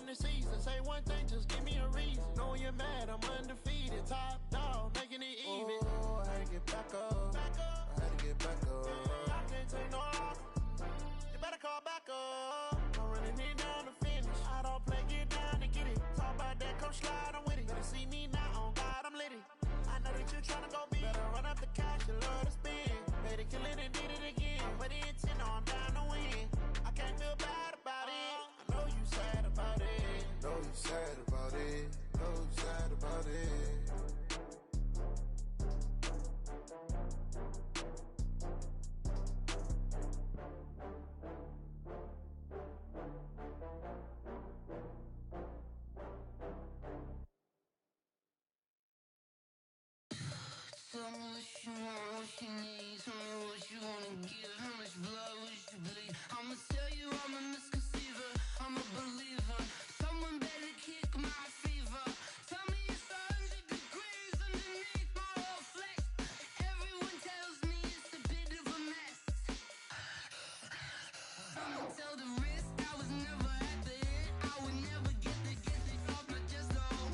the season. Say one thing, just give me a reason. Knowing you're mad, I'm undefeated. Top dog, making it even. Oh, I had to get back up. I had to get back up. I can't take no off. You better call back up. I'm running it down to finish. I don't play, get down to get it. Talk about that, come slide, I'm with it. Better see me now, on God, I'm litty. I know that you tryna go big. Better run up the cash, you love to spend. Better kill it and did it again. But the intent on down to win. I can't feel bad about it. I know you sad about it. Know you sad about it. Know you sad about it. Tell me what you want, what you need. Tell me what you wanna give. How much blood would you bleed? I'ma tell you I'm a misconceiver. I'm a believer. Someone better kick my fever. Tell me it's 100 degrees underneath my whole flesh. Everyone tells me it's a bit of a mess. I'ma tell the risk I was never at the end. I would never get it off my chest though.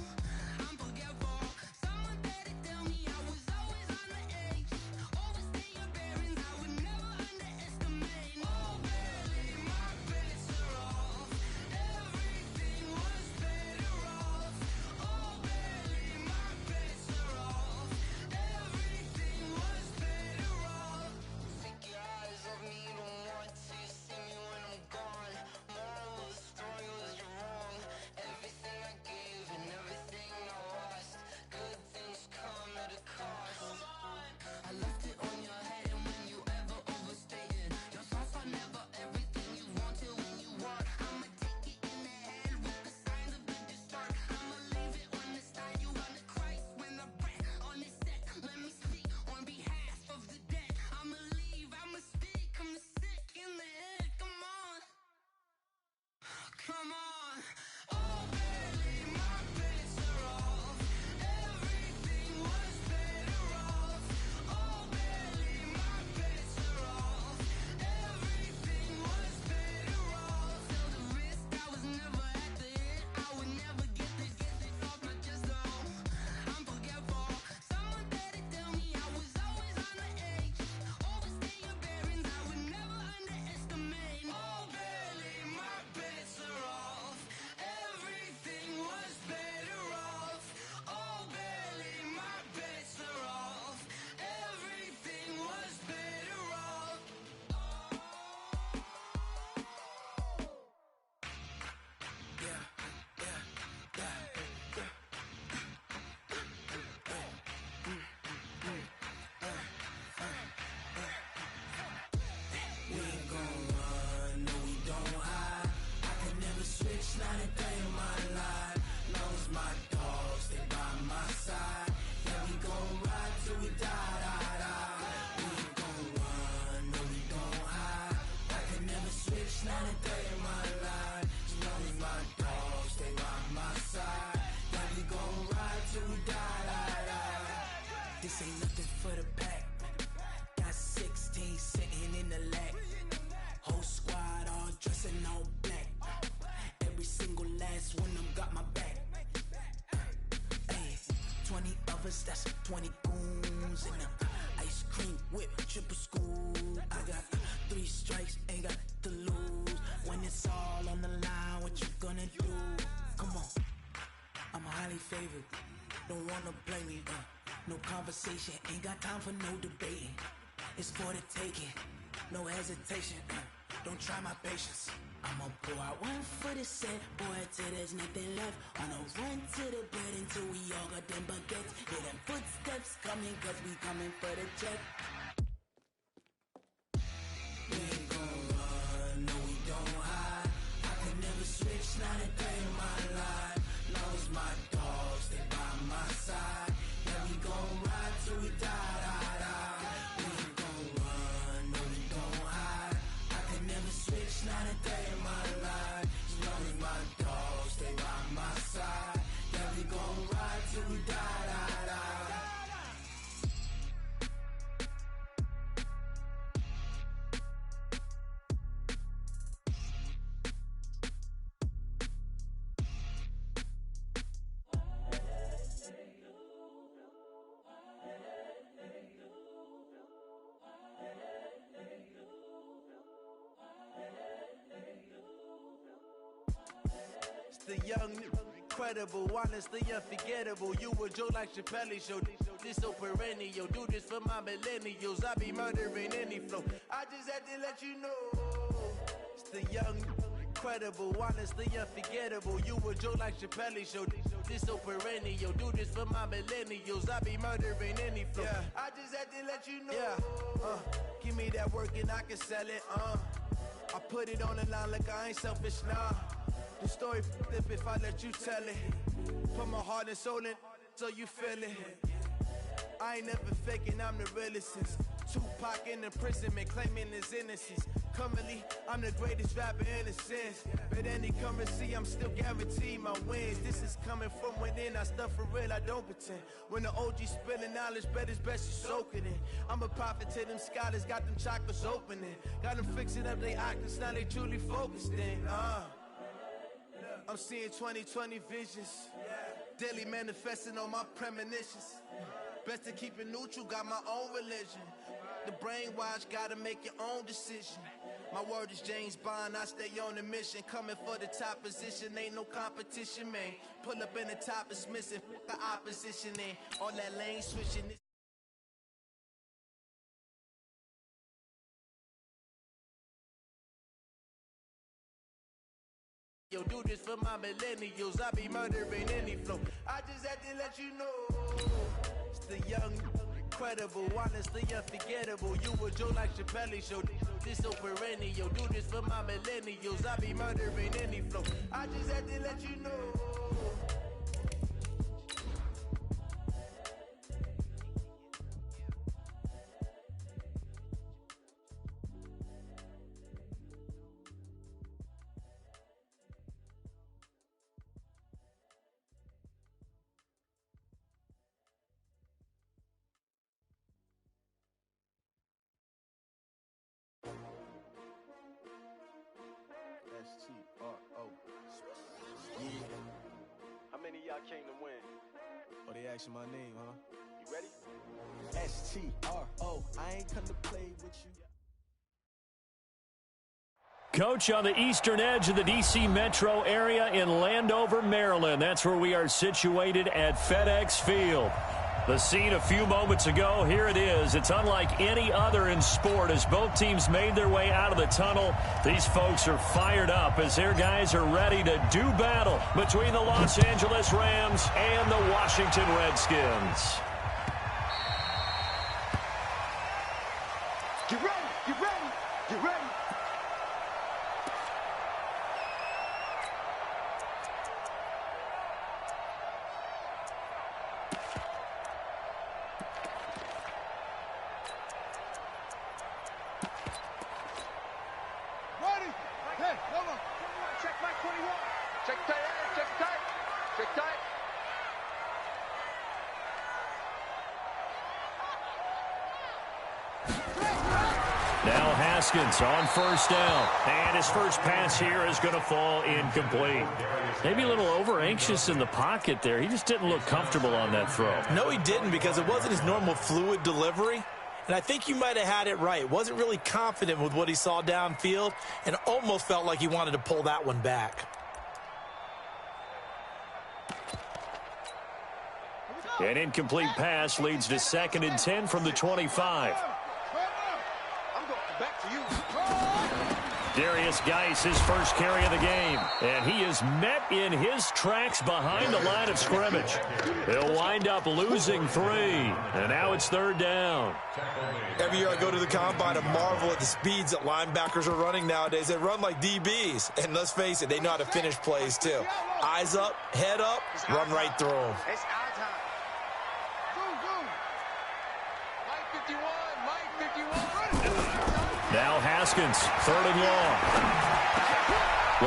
I'm forgetful. Someone better tell me I was always on the edge. Overstay your bearings, I would never underestimate. Oh barely, my bets are off. Everything was better off. Oh barely, my bets are off. Everything was better off. Take your eyes off me, don't want to see me when I'm gone. Moral of the story was you're wrong. Everything I gave and everything I lost. Good things come at a cost. I left it on your head, and when you ever overstay it, your thoughts are never everything you wanted when you want. I'ma take it in the head with the signs of the distort. I'ma leave it on the side. You on the Christ when the breath on this set. Let me speak on behalf of the dead. I'ma leave, I'ma speak. I'm sick in the head. Come on, come on. Oh, barely, my bets are off. Everything was better off. Oh, barely, my bets are off. Everything was better off. Tell the risk I was never at the end. I would never get it off my chest though. I'm forgetful. Someone better tell me I was always on the edge. Overstay your bearings, I would never underestimate. Oh, barely, my bets are off. Everything was better off. Oh, barely, my bets are off. Everything was better off. We ain't gon' run, no we don't hide. I can never switch, not a day in my life. Long as my dogs stay by my side. Yeah, we gon' ride till we die, die, die. We ain't gon' run, no we don't hide. I can never switch, not a day in my life. As long as my dogs stay by my side. Yeah, we gon' ride till we die, die, die. This ain't nothing for the pack. Got 16 sitting in the lap. Whole squad all dressed in all black. Every single last one of them got my back. Hey, 20 of us, that's 20 goons in the ice cream whip, triple scoop. I got 3 strikes, ain't got to lose. When it's all on the line, what you gonna do? Come on, I'm highly favored. Don't wanna play me, no conversation, ain't got time for no debating. It's for the taking, no hesitation. Don't try my patience. I'ma pour out one for the set, boy, till there's nothing left. On a run to the bed until we all got them baguettes. Hear them footsteps coming, cause we coming for the check. We ain't gon' run, no we don't hide. I can never switch, not a day in my life. Long as my dogs stay by my side. Yeah, we gon' ride till we die, die, die. We ain't gon' run, no we don't hide. I can never switch, not a day in my life. As long as my dogs stay by my side. Yeah, we gon' ride till we die, die, die. The young, incredible, honestly unforgettable. You a joke like Chappelle Show. This so perennial. Do this for my millennials. I be murdering any flow. I just had to let you know. It's the young, incredible, honestly unforgettable. You a joke like Chappelle Show. This so perennial. Do this for my millennials. I be murdering any flow. Yeah. I just had to let you know. Yeah. Give me that work and I can sell it. I put it on the line like I ain't selfish, nah. The story flip if I let you tell it. Put my heart and soul in so you feel it. I ain't never faking, I'm the realest since Tupac in imprisonment, claiming his innocence. Currently, I'm the greatest rapper in a sense. But any currency, I'm still guaranteed my wins. This is coming from within, I stuff for real, I don't pretend. When the OG spilling knowledge, bet it's best you soak it in. I'm a prophet to them scholars, got them chakras opening. Got them fixing up they octaves, now they truly focused in. I'm seeing 2020 visions. Daily manifesting on my premonitions. Best to keep it neutral, got my own religion. The brainwash, gotta make your own decision. My word is James Bond, I stay on a mission. Coming for the top position, ain't no competition, man. Pull up in the top, it's missing, the opposition in. All that lane switching. Yo, do this for my millennials, I be murdering any flow. I just had to let you know. It's the young, incredible, honestly unforgettable. You a joke like Chappelle Show. This so perennial. Do this for my millennials, I be murdering any flow. I just had to let you know. S-T-R-O. Yeah. How many of y'all came to win? Oh, they asking my name, huh? You ready? S-T-R-O. I ain't come to play with you. Coach, on the eastern edge of the D.C. metro area in Landover, Maryland. That's where we are situated at FedEx Field. The scene a few moments ago, here it is. It's unlike any other in sport as both teams made their way out of the tunnel. These folks are fired up as their guys are ready to do battle between the Los Angeles Rams and the Washington Redskins. Get ready, get ready, get ready. Now Haskins on first down. And his first pass here is going to fall incomplete. Maybe a little over-anxious in the pocket there. He just didn't look comfortable on that throw. No, he didn't, because it wasn't his normal fluid delivery. And I think you might have had it right. Wasn't really confident with what he saw downfield and almost felt like he wanted to pull that one back. An incomplete pass leads to 2nd and 10 from the 25. Back to you. Darius Geis, his first carry of the game. And he is met in his tracks behind the line of scrimmage. They'll wind up losing 3. And now it's 3rd down. Every year I go to the combine and marvel at the speeds that linebackers are running nowadays. They run like DBs. And let's face it, they know how to finish plays too. Eyes up, head up, run right through them. It's our time. Mike 51, Mike 51. Now Haskins, 3rd and long.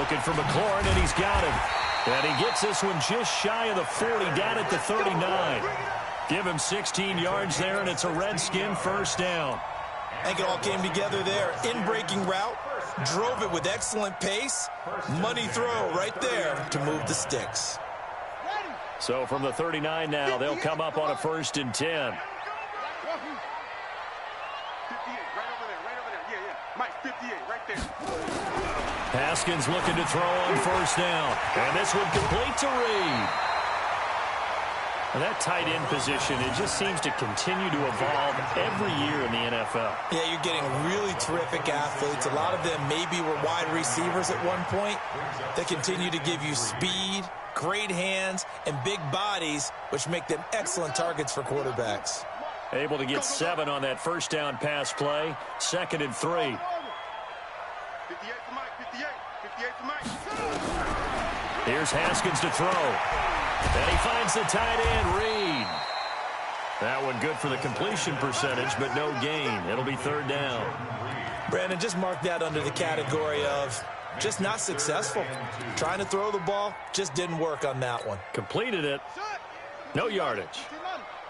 Looking for McLaurin, and he's got him. And he gets this one just shy of the 40, down at the 39. Give him 16 yards there, and it's a Redskin first down. I think it all came together there. In-breaking route, drove it with excellent pace. Money throw right there to move the sticks. So from the 39 now, they'll come up on a 1st and 10. Haskins looking to throw on first down. And this one complete to Reed. And that tight end position, it just seems to continue to evolve every year in the NFL. Yeah, you're getting really terrific athletes. A lot of them maybe were wide receivers at one point. They continue to give you speed, great hands, and big bodies, which make them excellent targets for quarterbacks. Able to get 7 on that first down pass play. 2nd and 3. 58 for Mike, 58 for Mike. Here's Haskins to throw. And he finds the tight end, Reed. That one good for the completion percentage, but no gain. It'll be 3rd down. Brandon, just mark that under the category of just not successful. Trying to throw the ball, just didn't work on that one. Completed it. No yardage.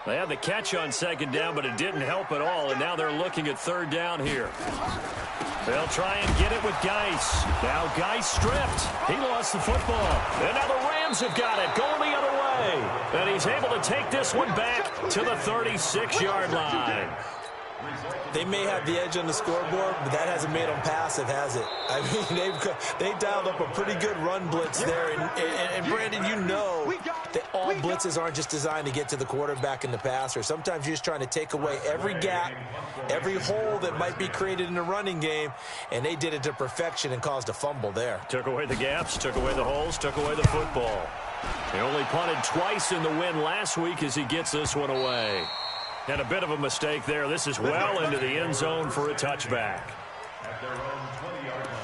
They had the catch on 2nd down, but it didn't help at all, and now they're looking at 3rd down here. They'll try and get it with Geis. Now Geis stripped. He lost the football. And now the Rams have got it, going the other way. And he's able to take this one back to the 36-yard line. They may have the edge on the scoreboard, but that hasn't made them passive, has it? I mean, they've dialed up a pretty good run blitz there. And Brandon, you know that all blitzes aren't just designed to get to the quarterback and the passer. Sometimes you're just trying to take away every gap, every hole that might be created in the running game, and they did it to perfection and caused a fumble there. Took away the gaps, took away the holes, took away the football. He only punted twice in the win last week as he gets this one away. And a bit of a mistake there. This is well into the end zone for a touchback. At their own 20-yard line.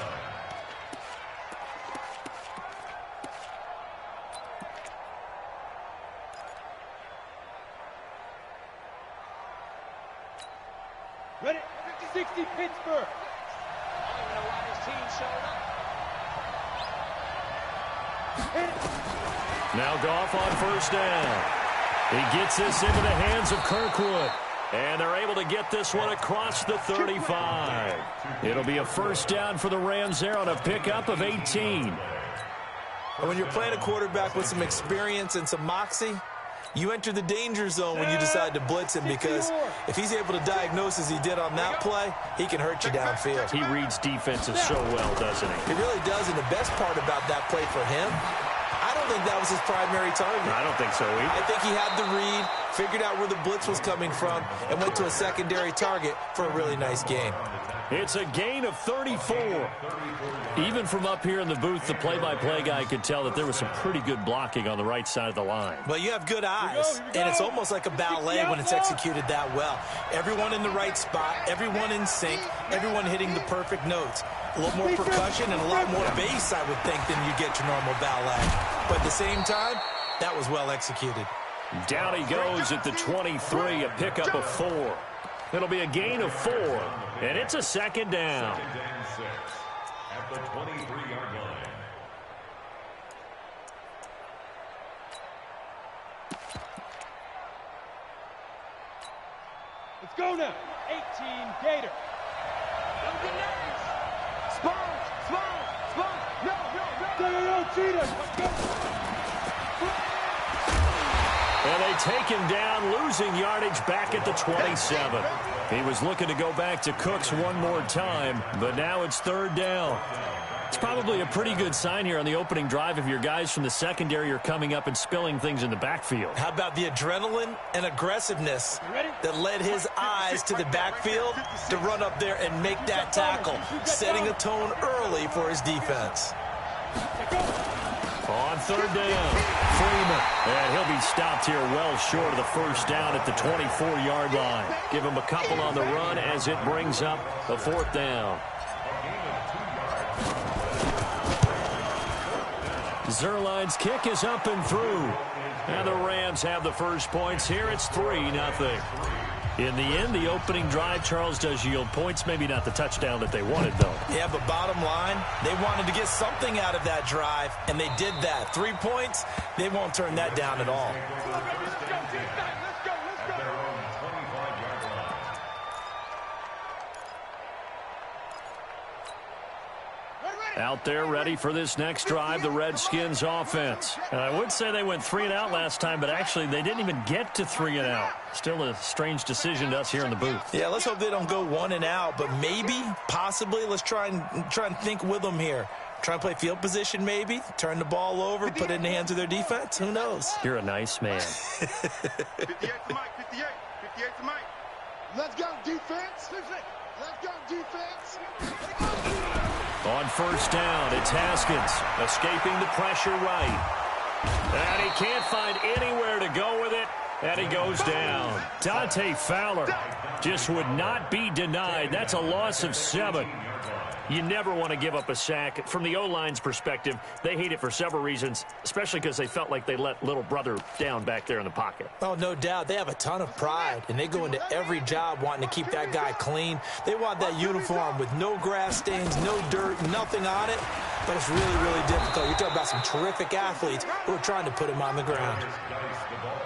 Ready? 50-60 Pittsburgh. I don't even know why this team showed up. Now Goff on first down. He gets this into the hands of Kirkwood. And they're able to get this one across the 35. It'll be a first down for the Rams there on a pickup of 18. And when you're playing a quarterback with some experience and some moxie, you enter the danger zone when you decide to blitz him, because if he's able to diagnose as he did on that play, he can hurt you downfield. He reads defenses so well, doesn't he? He really does, and the best part about that play for him, I don't think that was his primary target. I don't think so either. I think he had the read, figured out where the blitz was coming from, and went to a secondary target for a really nice gain. It's a gain of 34. Even from up here in the booth, the play-by-play guy could tell that there was some pretty good blocking on the right side of the line. Well, you have good eyes, and it's almost like a ballet when it's executed that well. Everyone in the right spot, everyone in sync, everyone hitting the perfect notes. A little more percussion and a lot more bass, I would think, than you get to normal ballet. But at the same time, that was well executed. Down he goes at the 23, a pickup of 4. It'll be a gain of 4, and it's a second down. Second and 6 at the 23-yard line. Let's go now. 18 Gator. No, cheaters. Let's go. And they take him down, losing yardage back at the 27. He was looking to go back to Cooks one more time, but now it's 3rd down. It's probably a pretty good sign here on the opening drive if your guys from the secondary are coming up and spilling things in the backfield. How about the adrenaline and aggressiveness that led his eyes to the backfield to run up there and make that tackle, setting a tone early for his defense. On 3rd down, Freeman. And he'll be stopped here well short of the first down at the 24-yard line. Give him a couple on the run as it brings up the 4th down. Zerline's kick is up and through. And the Rams have the first points here. It's 3-0. In the end, the opening drive, Charles, does yield points. Maybe not the touchdown that they wanted, though. Yeah, but bottom line, they wanted to get something out of that drive, and they did that. 3 points, they won't turn that down at all. Out there ready for this next drive, the Redskins offense. And I would say they went 3 and out last time, but actually they didn't even get to 3 and out. Still a strange decision to us here in the booth. Yeah, let's hope they don't go 1 and out, but maybe, possibly, let's try and think with them here. Try and play field position maybe, turn the ball over, put it in the hands of their defense. Who knows? You're a nice man. 58 to Mike, 58. 58 to Mike. Let's go, defense. Let's go, defense. On first down, it's Haskins escaping the pressure right. And he can't find anywhere to go with it, and he goes down. Dante Fowler just would not be denied. That's a loss of 7. You never want to give up a sack. From the O-line's perspective, they hate it for several reasons, especially because they felt like they let little brother down back there in the pocket. Oh, no doubt. They have a ton of pride, and they go into every job wanting to keep that guy clean. They want that uniform with no grass stains, no dirt, nothing on it. But it's really, really difficult. You're talking about some terrific athletes who are trying to put him on the ground.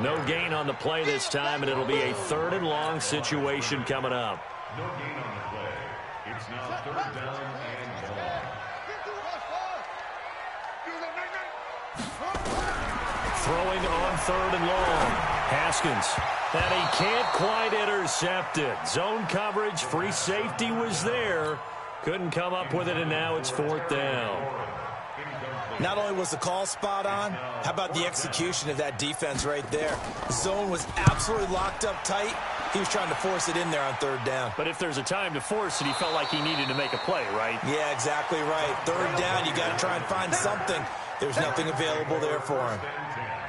No gain on the play this time, and it'll be a 3rd and long situation coming up. No gain on the play. It's now 3rd down and long. Throwing on 3rd and long. Haskins. And he can't quite intercept it. Zone coverage, free safety was there. Couldn't come up with it, and now it's 4th down. Not only was the call spot on, how about the execution of that defense right there? The zone was absolutely locked up tight. He was trying to force it in there on 3rd down. But if there's a time to force it, he felt like he needed to make a play, right? Yeah, exactly right. 3rd down, you got to try and find something. There's nothing available there for him.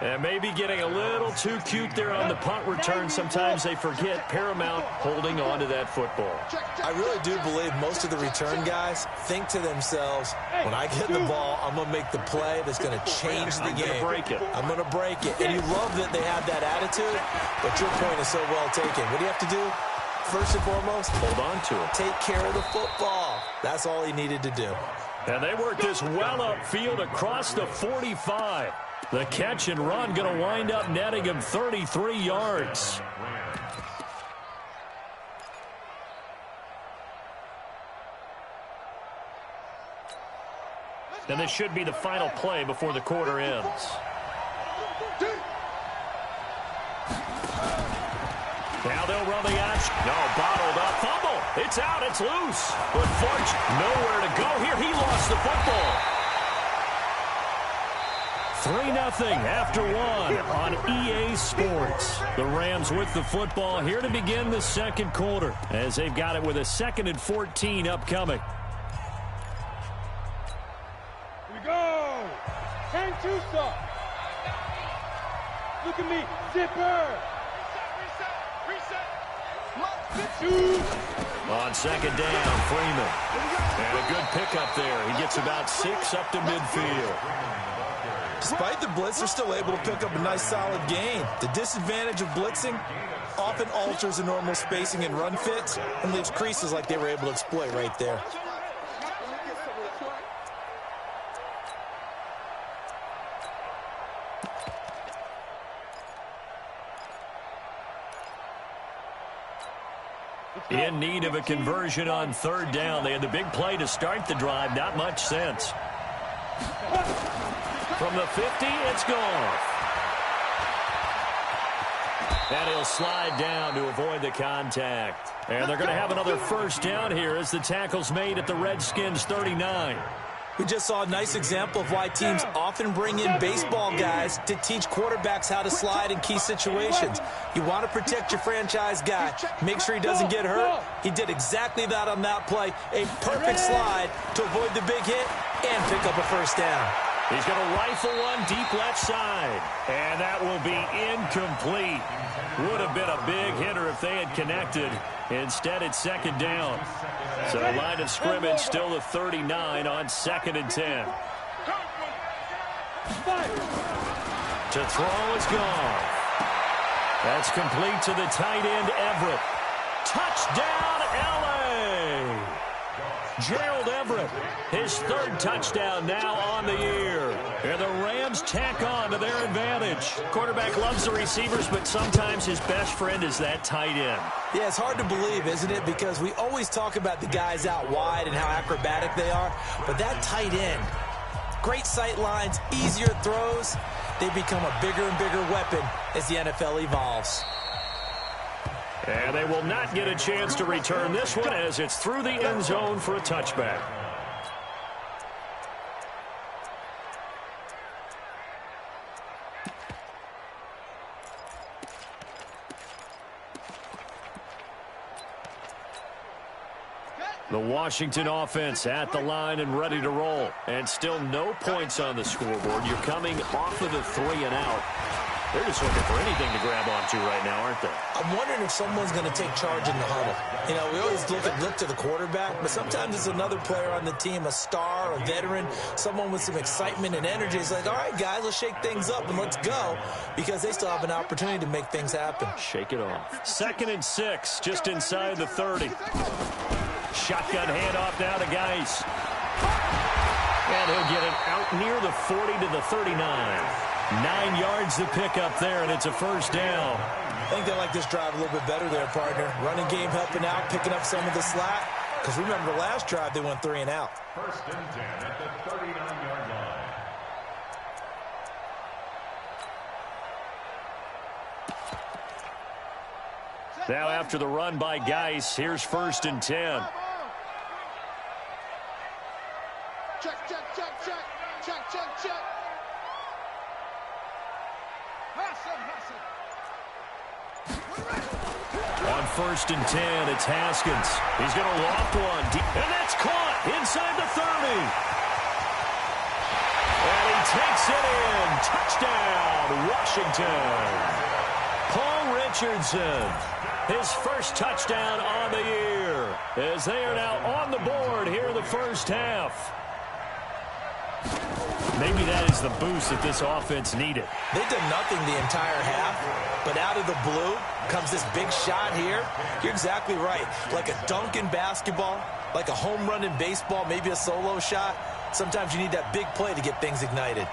And maybe getting a little too cute there on the punt return. Sometimes they forget paramount holding on to that football. I really do believe most of the return guys think to themselves, when I get the ball, I'm going to make the play that's going to change the game. I'm going to break it. And you love that they have that attitude, but your point is so well taken. What do you have to do? First and foremost, hold on to it. Take care of the football. That's all he needed to do. And they work this well upfield across the 45. The catch and run going to wind up netting him 33 yards. And this should be the final play before the quarter ends. Now they'll run the option. No, bottled up. Fumble. It's out. It's loose. But Forge nowhere to go here. He lost the football. 3-0 after 1 on EA Sports. The Rams with the football here to begin the 2nd quarter as they've got it with a 2nd and 14 upcoming. Here we go. 10-2 stop. Look at me. Zipper. Reset. On 2nd down, Freeman. And a good pickup there. He gets about 6 up to midfield. Despite the blitz, they're still able to pick up a nice solid gain. The disadvantage of blitzing often alters the normal spacing and run fits and leaves creases like they were able to exploit right there. In need of a conversion on 3rd down. They had the big play to start the drive. Not much sense. From the 50, it's gone. And he'll slide down to avoid the contact. And they're going to have another 1st down here as the tackle's made at the Redskins 39. We just saw a nice example of why teams often bring in baseball guys to teach quarterbacks how to slide in key situations. You want to protect your franchise guy. Make sure he doesn't get hurt. He did exactly that on that play. A perfect slide to avoid the big hit and pick up a 1st down. He's going to rifle one deep left side. And that will be incomplete. Would have been a big hitter if they had connected. Instead, it's 2nd down. So line of scrimmage still the 39 on 2nd and 10. To throw is gone. That's complete to the tight end, Everett. Touchdown, L.A. Gerald Everett, his 3rd touchdown now on the year. And the Rams tack on to their advantage. Quarterback loves the receivers, but sometimes his best friend is that tight end. Yeah, it's hard to believe, isn't it? Because we always talk about the guys out wide and how acrobatic they are. But that tight end, great sight lines, easier throws, they become a bigger and bigger weapon as the NFL evolves. And they will not get a chance to return this one as it's through the end zone for a touchback. The Washington offense at the line and ready to roll. And still no points on the scoreboard. You're coming off of the 3 and out. They're just looking for anything to grab onto right now, aren't they? I'm wondering if someone's going to take charge in the huddle. You know, we always look to the quarterback, but sometimes it's another player on the team, a star, a veteran, someone with some excitement and energy. It's like, all right, guys, let's shake things up and let's go, because they still have an opportunity to make things happen. Shake it off. 2nd and 6, just inside the 30. Shotgun handoff now to Geis. And he'll get it out near the 40 to the 39. 9 yards to pick up there, and it's a first down. I think they like this drive a little bit better there, partner. Running game helping out, picking up some of the slack. Because remember, the last drive they went 3 and out. 1st and 10 at the 39-yard line. Now after the run by Geis, here's 1st and 10. Check, check, check, check, check, check, check. On 1st and 10, it's Haskins. He's going to loft one, and that's caught inside the 30. And he takes it in. Touchdown, Washington. Paul Richardson, his first touchdown on the year, as they are now on the board here in the first half. Maybe that is the boost that this offense needed. They've done nothing the entire half, but out of the blue comes this big shot here. You're exactly right. Like a dunk in basketball, like a home run in baseball, maybe a solo shot. Sometimes you need that big play to get things ignited.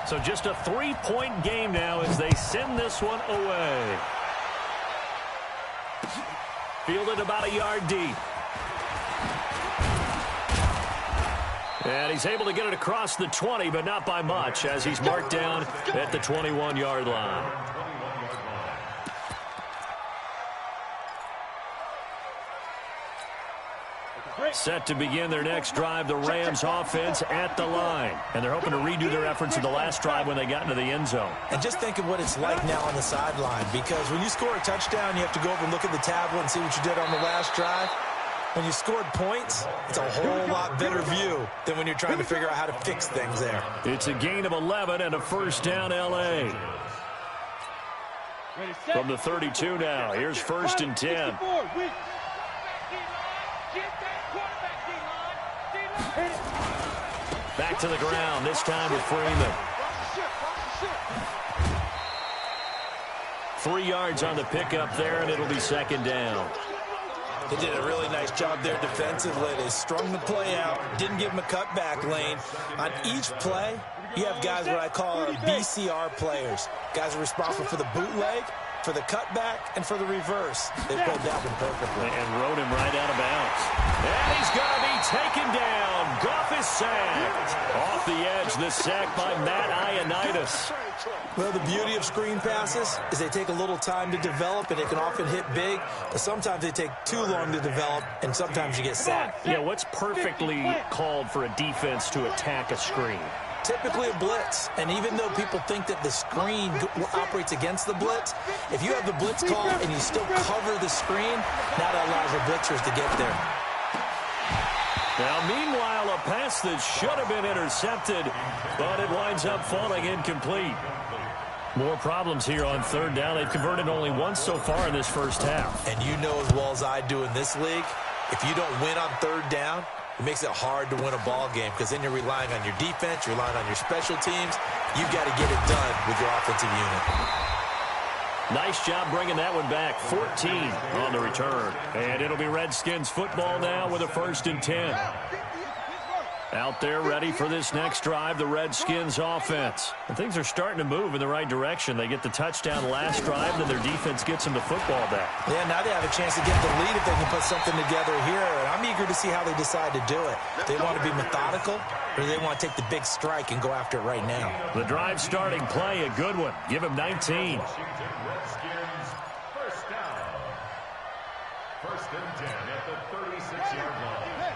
So just a 3-point game now as they send this one away. Fielded about a yard deep. And he's able to get it across the 20, but not by much, as he's marked down at the 21-yard line. Set to begin their next drive, the Rams offense at the line. And they're hoping to redo their efforts in the last drive when they got into the end zone. And just think of what it's like now on the sideline, because when you score a touchdown, you have to go over and look at the tablet and see what you did on the last drive. When you scored points, it's a whole lot better view than when you're trying to figure out how to fix things there. It's a gain of 11 and a first down, L.A. From the 32 now, here's 1st and 10. Back to the ground, this time with Freeman. 3 yards on the pickup there, and it'll be 2nd down. They did a really nice job there defensively. They strung the play out, didn't give him a cutback lane. On each play, you have guys what I call BCR players. Guys are responsible for the bootleg, for the cutback, and for the reverse. They played that one perfectly. And rode him right out of bounds. And he's going to be taken down. Goff is sacked. Off the edge, the sack by Matt Ioannidis. Well, the beauty of screen passes is they take a little time to develop, and they can often hit big, but sometimes they take too long to develop, and sometimes you get sacked. Yeah, what's perfectly called for a defense to attack a screen? Typically a blitz, and even though people think that the screen operates against the blitz, if you have the blitz call and you still cover the screen, now that allows your blitzers to get there. Now, meanwhile, a pass that should have been intercepted, but it winds up falling incomplete. More problems here on 3rd down. They've converted only once so far in this first half. And you know as well as I do in this league, if you don't win on 3rd down, it makes it hard to win a ball game, because then you're relying on your defense, you're relying on your special teams. You've got to get it done with your offensive unit. Nice job bringing that one back. 14 on the return. And it'll be Redskins football now with a 1st and 10. Out there ready for this next drive, the Redskins offense. And things are starting to move in the right direction. They get the touchdown last drive, then their defense gets them the football back. Yeah, now they have a chance to get the lead if they can put something together here. And I'm eager to see how they decide to do it. They want to be methodical, or they want to take the big strike and go after it right now. The drive starting play, a good one. Give him 19. Washington Redskins, first down. 1st and 10 at the 36-yard line.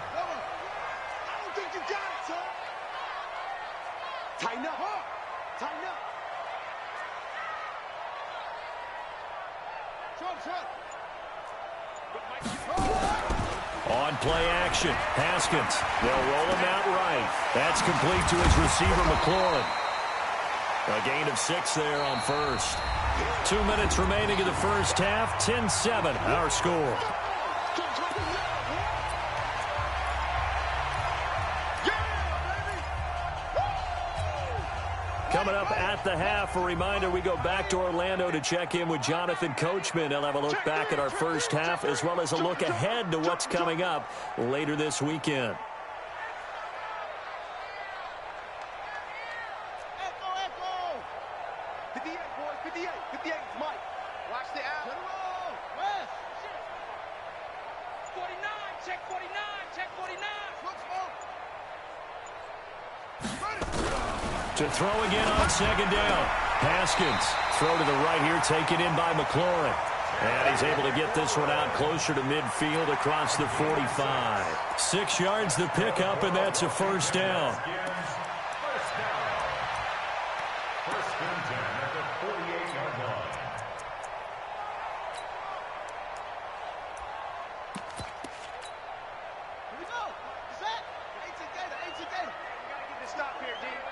got it, son. Tighten up. Tighten up. On play action, Haskins. They'll roll him out right. That's complete to his receiver, McLaurin. A gain of 6 there on first. 2 minutes remaining in the first half. 10-7, our score. Coming up at the half, a reminder, we go back to Orlando to check in with Jonathan Coachman. He'll have a look back at our first half as well as a look ahead to what's coming up later this weekend. Echo. 58, boys, 58. 58, Mike. Watch the out. West. 49, check 49, check 49. To throw again on second down. Haskins, throw to the right here, taken in by McLaurin. And he's able to get this one out closer to midfield across the 45. 6 yards the pickup, and that's a first down. Foreskins at the 48-yard line. Here we go. Set. The 18 gator. We gotta get this stop here, D. Off.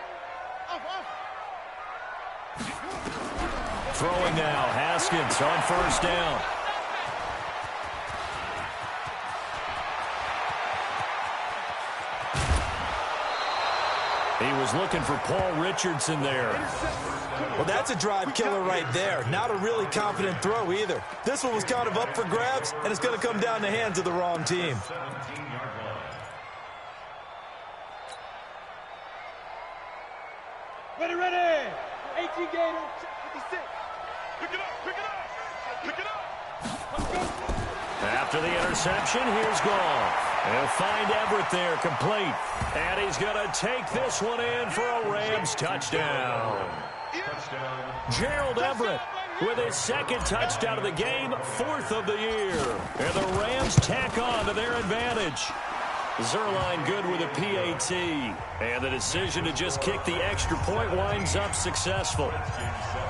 Throwing now, Haskins on first down. He was looking for Paul Richardson there. Well, that's a drive killer right there. Not a really confident throw either. This one was kind of up for grabs, and it's going to come down in the hands of the wrong team. 17-yard line. Ready. 18 gator. 56. Pick it up. After the interception, here's Goff. He'll find Everett there, complete. And he's going to take this one in for a Rams touchdown. Gerald Everett with his second touchdown of the game, 4th of the year. And the Rams tack on to their advantage. Zerline good with a PAT. And the decision to just kick the extra point winds up successful.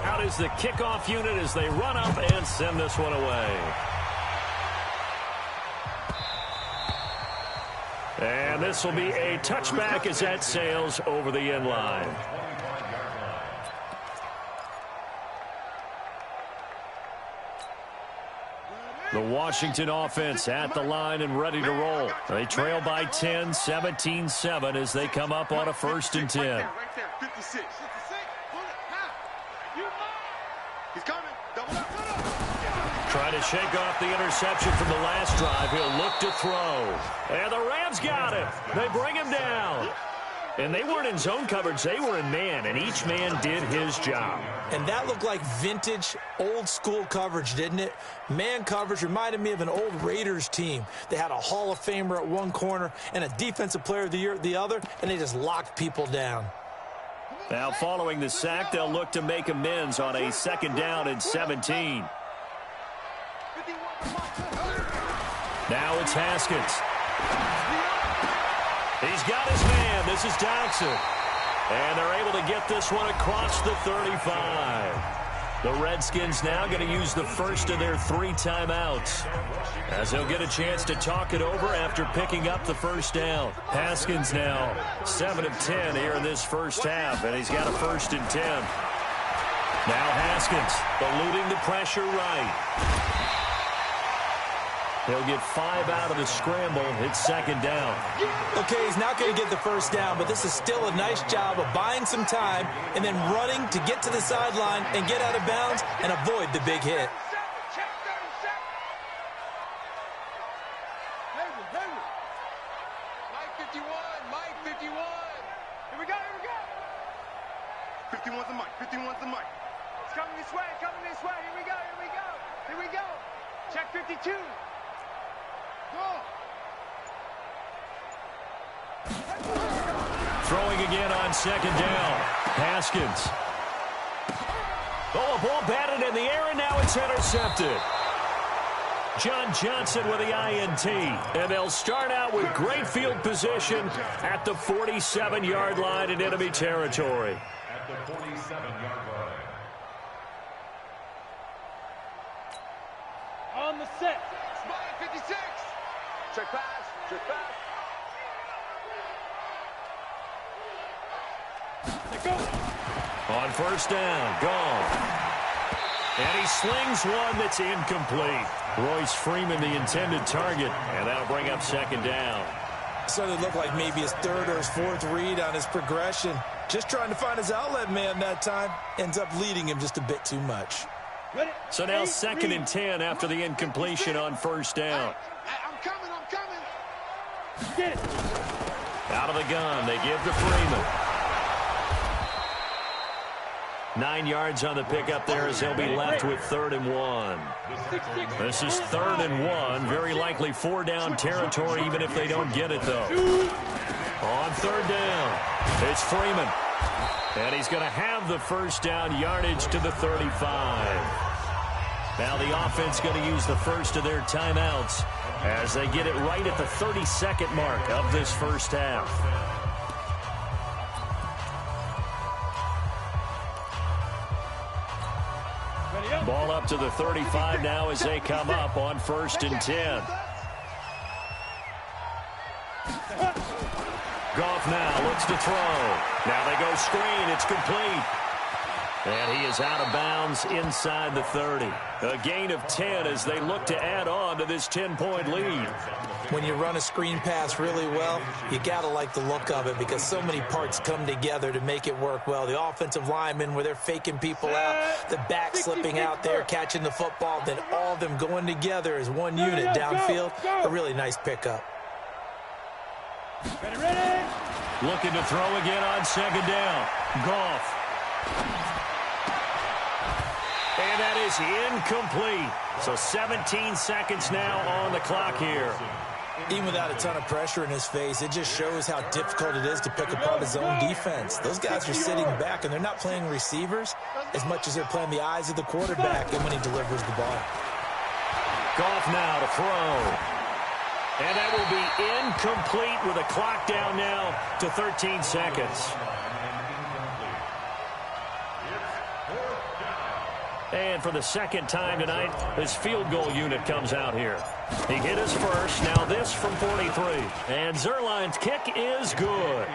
Out is the kickoff unit as they run up and send this one away. And this will be a touchback as that sails over the end line. The Washington offense at the line and ready to roll. They trail by 10, 17-7 as they come up on a 1st and 10. Right there. 56. He's coming. Double up. Trying to shake off the interception from the last drive. He'll look to throw. And the Rams got him. They bring him down. And they weren't in zone coverage. They were in man, and each man did his job. And that looked like vintage, old-school coverage, didn't it? Man coverage reminded me of an old Raiders team. They had a Hall of Famer at one corner and a Defensive Player of the Year at the other, and they just locked people down. Now, following the sack, they'll look to make amends on a 2nd down and 17. Now it's Haskins. He's got his man. This is Dodson. And they're able to get this one across the 35. The Redskins now going to use the first of their 3 timeouts, as they'll get a chance to talk it over after picking up the first down. Haskins now 7 of 10 here in this first half, and he's got a 1st and 10. Now Haskins eluding the pressure right. He'll get 5 out of the scramble. It's 2nd down. Okay, he's not going to get the first down, but this is still a nice job of buying some time and then running to get to the sideline and get out of bounds and avoid the big hit. Mike 51. Here we go. 51's the mic. It's coming this way. Here we go. Check 52. Throwing again on 2nd down. Haskins. Oh, a ball batted in the air, and now it's intercepted. John Johnson with the INT. And they'll start out with great field position at the 47-yard line in enemy territory. At the 47-yard line. On the set. Spot 56. Check pass. Check pass. On first down, gone. And he slings one that's incomplete. Royce Freeman, the intended target, and that'll bring up second down. Started to look like maybe his third or his fourth read on his progression. Just trying to find his outlet man that time. Ends up leading him just a bit too much. So now 2nd and 10 after the incompletion on first down. I'm coming. Get it. Out of the gun, they give to Freeman. 9 yards on the pickup there as they'll be left with 3rd and 1. This is 3rd and 1. Very likely 4-down territory even if they don't get it, though. On 3rd down, it's Freeman. And he's going to have the first down, yardage to the 35. Now the offense going to use the first of their timeouts as they get it right at the 32nd mark of this first half. Ball up to the 35 now as they come up on 1st and 10. Goff now looks to throw. Now they go screen. It's complete. And he is out of bounds inside the 30. A gain of 10 as they look to add on to this 10-point lead. When you run a screen pass really well, you got to like the look of it because so many parts come together to make it work well. The offensive linemen where they're faking people out, the back slipping out there, catching the football, then all of them going together as one unit downfield. A really nice pickup. Ready. Looking to throw again on 2nd down. Goff. And that is incomplete. So 17 seconds now on the clock here. Even without a ton of pressure in his face, it just shows how difficult it is to pick apart his own defense. Those guys are sitting back, and they're not playing receivers as much as they're playing the eyes of the quarterback and when he delivers the ball. Goff now to throw. And that will be incomplete with a clock down now to 13 seconds. And for the second time tonight, this field goal unit comes out here. He hit his first. Now this from 43. And Zerline's kick is good.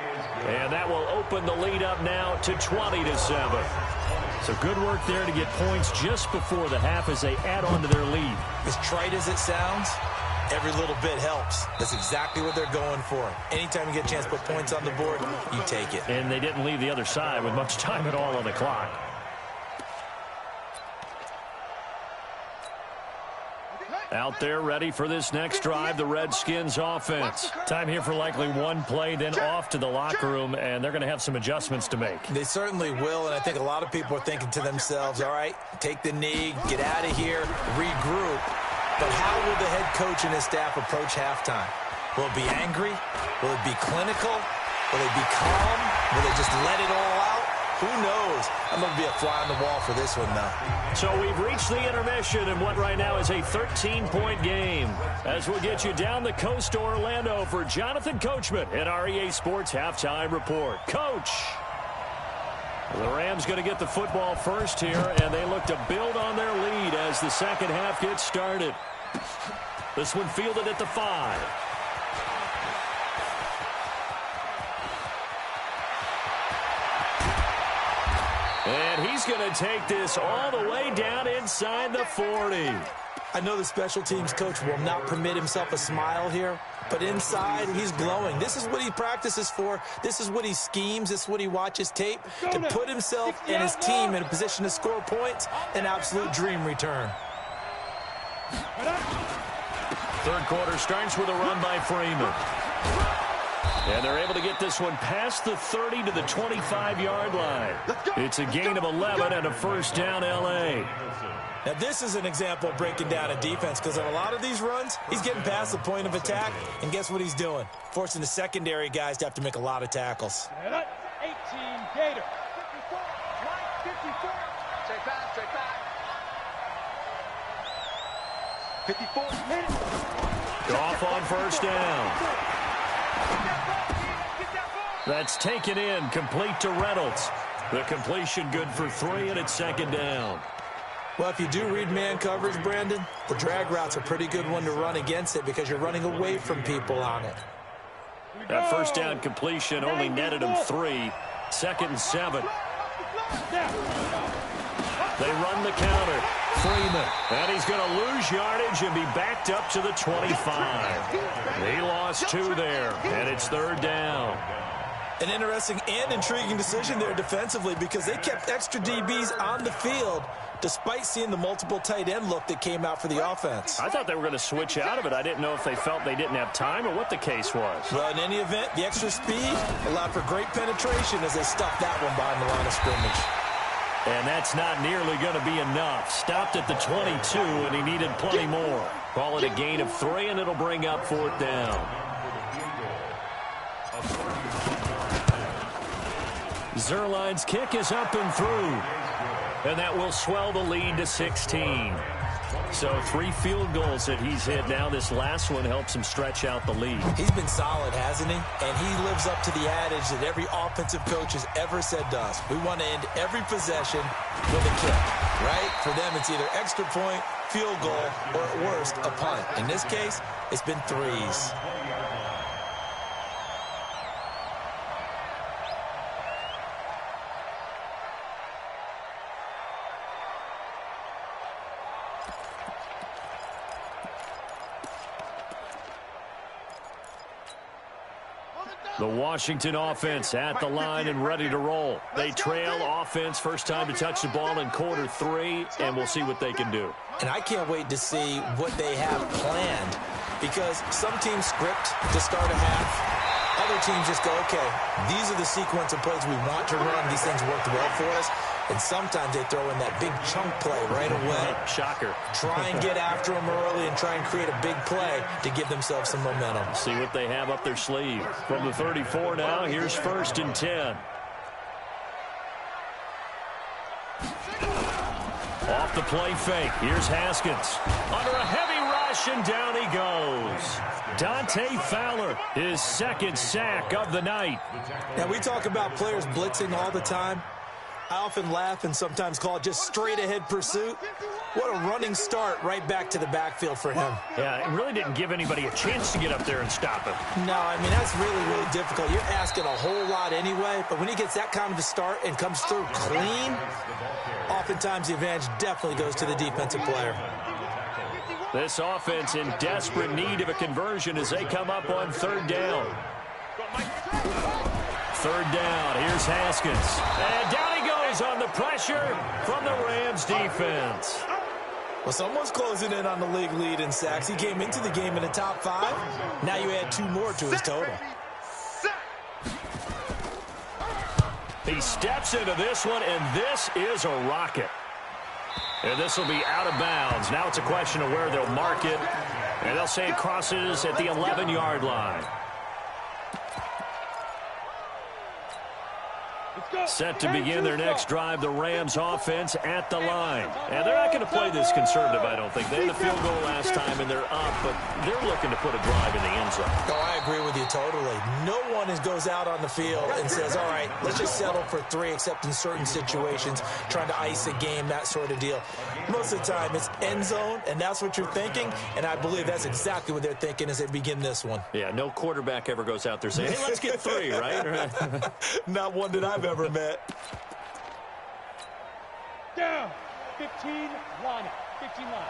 And that will open the lead up now to 20-7. So good work there to get points just before the half as they add on to their lead. As trite as it sounds, every little bit helps. That's exactly what they're going for. Anytime you get a chance to put points on the board, you take it. And they didn't leave the other side with much time at all on the clock. Out there ready for this next drive, the Redskins offense. Time here for likely one play, then off to the locker room, and they're going to have some adjustments to make. They certainly will, and I think a lot of people are thinking to themselves, all right, take the knee, get out of here, regroup. But how will the head coach and his staff approach halftime? Will it be angry? Will it be clinical? Will they be calm? Will they just let it all out? Who knows? I'm going to be a fly on the wall for this one, though. So we've reached the intermission in what right now is a 13-point game. As we'll get you down the coast to Orlando for Jonathan Coachman at our EA Sports Halftime Report. Coach! The Rams going to get the football first here, and they look to build on their lead as the second half gets started. This one fielded at the 5. And he's going to take this all the way down inside the 40. I know the special teams coach will not permit himself a smile here, but inside, he's glowing. This is what he practices for. This is what he schemes. This is what he watches tape to put himself and his team in a position to score points. An absolute dream return. Third quarter starts with a run by Freeman. And they're able to get this one past the 30 to the 25-yard line. It's a gain of 11 and a first down L.A. Now, this is an example of breaking down a defense because on a lot of these runs, he's getting past the point of attack, and guess what he's doing? Forcing the secondary guys to have to make a lot of tackles. 18 Gator. 54, line 54. Check back, check back. 54, hit it. Goff on first down. That's taken in, complete to Reynolds. The completion good for 3, and it's second down. Well, if you do read man coverage, Brandon, the drag route's a pretty good one to run against it because you're running away from people on it. That first down completion only netted him 3. Second and 7. They run the counter. Freeman. And he's going to lose yardage and be backed up to the 25. He lost 2 there, and it's third down. An interesting and intriguing decision there defensively because they kept extra DBs on the field despite seeing the multiple tight end look that came out for the offense. I thought they were going to switch out of it. I didn't know if they felt they didn't have time or what the case was. Well, in any event, the extra speed allowed for great penetration as they stuffed that one behind the line of scrimmage. And that's not nearly going to be enough. Stopped at the 22, and he needed plenty more. Call it a gain of 3, and it'll bring up fourth down. Zerline's kick is up and through. And that will swell the lead to 16. So 3 field goals that he's hit now. This last one helps him stretch out the lead. He's been solid, hasn't he? And he lives up to the adage that every offensive coach has ever said to us. We want to end every possession with a kick, right? For them, it's either extra point, field goal, or at worst, a punt. In this case, it's been 3s. The Washington offense at the line and ready to roll. They trail offense, first time to touch the ball in quarter 3, and we'll see what they can do. And I can't wait to see what they have planned because some teams script to start a half. Other teams just go, okay, these are the sequence of plays we want to run. These things worked well for us. And sometimes they throw in that big chunk play right away. Shocker. Try and get after them early and try and create a big play to give themselves some momentum. See what they have up their sleeve. From the 34 now, here's first and 10. Off the play fake. Here's Haskins. Under a heavy rush, and down he goes. Dante Fowler, his second sack of the night. Now, we talk about players blitzing all the time. I often laugh and sometimes call it just straight-ahead pursuit. What a running start right back to the backfield for him. Yeah, it really didn't give anybody a chance to get up there and stop him. No, I mean, that's really, really difficult. You're asking a whole lot anyway, but when he gets that kind of a start and comes through clean, oftentimes the advantage definitely goes to the defensive player. This offense in desperate need of a conversion as they come up on third down. Third down, here's Haskins. And down he goes on the pressure from the Rams defense. Well, someone's closing in on the league lead in sacks. He came into the game in the top 5. Now you add 2 more to his total. He steps into this one, and this is a rocket. And this will be out of bounds. Now it's a question of where they'll mark it. And they'll say it crosses at the 11-yard line. Set to begin their next drive, the Rams offense at the line. And they're not going to play this conservative, I don't think. They had a field goal last time, and they're up, but they're looking to put a drive in the end zone. Oh, I agree with you totally. No one goes out on the field and says, all right, let's just settle for 3, except in certain situations, trying to ice a game, that sort of deal. Most of the time, it's end zone, and that's what you're thinking, and I believe that's exactly what they're thinking as they begin this one. Yeah, no quarterback ever goes out there saying, hey, let's get 3, right? Not one that I've ever met. Down. 15 line. 15 line.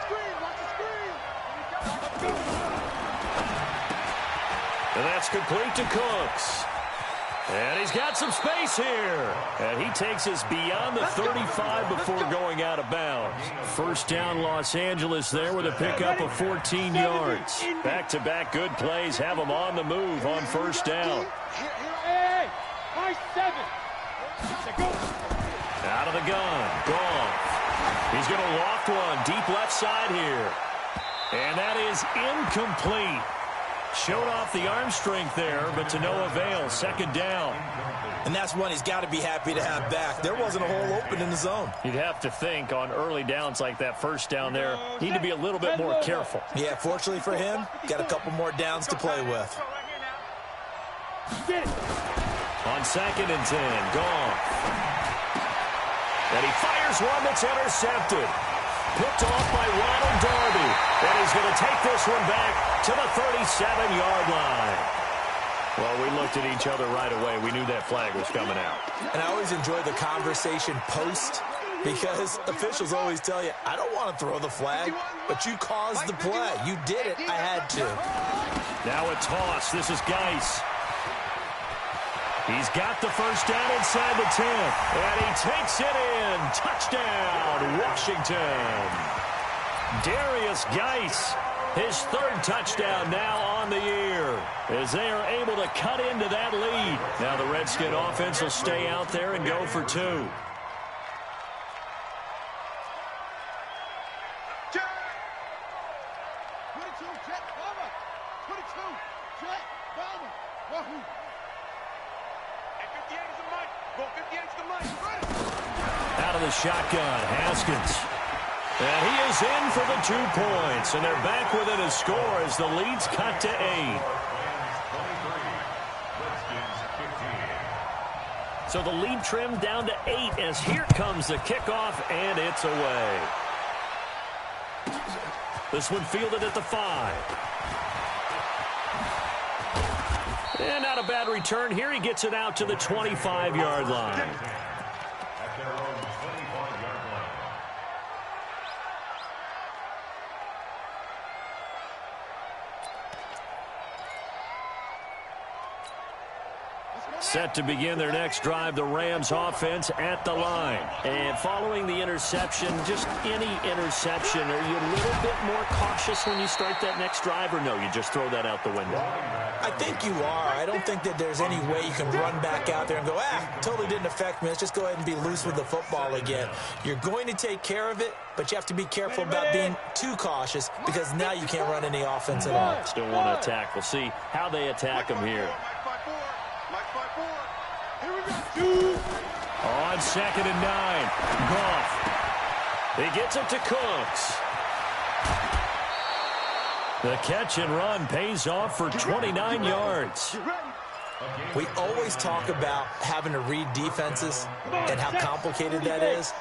Hey, watch the screen. Watch the screen. And that's complete to Cooks. And he's got some space here. And he takes us beyond the 35 before going out of bounds. First down, Los Angeles there with a pickup of 14 yards. Back-to-back good plays have them on the move on first down. Hey, high 7. Out of the gun, Goff. He's going to loft one deep left side here. And that is incomplete. Showed off the arm strength there, but to no avail. Second down. And that's one he's got to be happy to have back. There wasn't a hole open in the zone. You'd have to think on early downs like that first down there, need to be a little bit more careful. Yeah, fortunately for him, got a couple more downs to play with. On 2nd and 10, Goff. And he fires one that's intercepted. Picked off by Ronald Darby. And he's going to take this one back to the 37-yard line. Well, we looked at each other right away. We knew that flag was coming out. And I always enjoy the conversation post because officials always tell you, I don't want to throw the flag, but you caused the play. You did it. I had to. Now a toss. This is Geis. He's got the first down inside the 10. And he takes it in. Touchdown, Washington. Darius Geis. His 3rd touchdown now on the year as they are able to cut into that lead. Now the Redskin offense will stay out there and go for 2. Out of the shotgun, Haskins. And he is in for the 2 points. And they're back within a score as the lead's cut to 8. So the lead trimmed down to 8 as here comes the kickoff, and it's away. This one fielded at the 5. And not a bad return here. He gets it out to the 25-yard line. Set to begin their next drive, the Rams offense at the line. And following the interception, just any interception, are you a little bit more cautious when you start that next drive, or no, you just throw that out the window? I think you are. I don't think that there's any way you can run back out there and go, totally didn't affect me. Let's just go ahead and be loose with the football again. You're going to take care of it, but you have to be careful about being too cautious because now you can't run any offense at all. Still want to attack. We'll see how they attack him here. On 2nd and 9, Goff. He gets it to Cooks. The catch and run pays off for 29 yards. We always talk about having to read defenses and how complicated that is.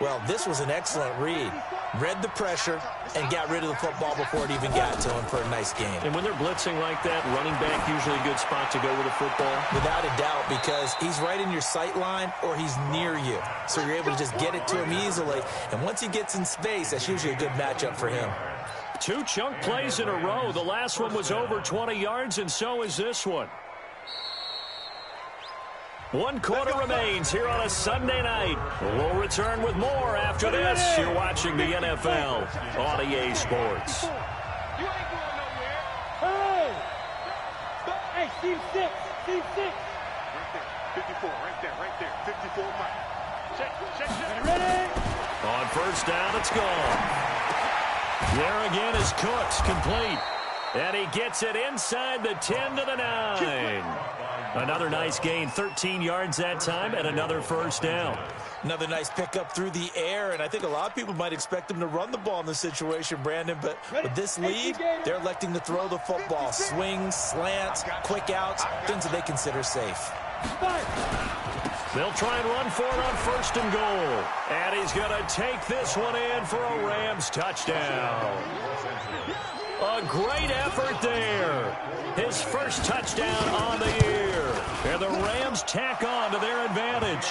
Well, this was an excellent read. Read the pressure and got rid of the football before it even got to him for a nice game. And when they're blitzing like that, running back usually a good spot to go with the football? Without a doubt, because he's right in your sight line or he's near you. So you're able to just get it to him easily. And once he gets in space, that's usually a good matchup for him. 2 chunk plays in a row. The last one was over 20 yards, and so is this one. 1 quarter remains here on a Sunday night. We'll return with more after this. You're watching the NFL on EA Sports. You ain't going nowhere. Hey, Steve 6. Steve 6. Right there. 54. Right there. 54 Mike. Check. Ready? On first down, it's gone. There again is Cooks, complete. And he gets it inside the 10 to the 9. Another nice gain, 13 yards that time, and another first down. Another nice pickup through the air, and I think a lot of people might expect him to run the ball in this situation, Brandon, but with this lead, they're electing to throw the football. Swings, slants, quick outs, things that they consider safe. They'll try and run for it on first and goal. And he's going to take this one in for a Rams touchdown. A great effort there. His first touchdown on the year. And the Rams tack on to their advantage.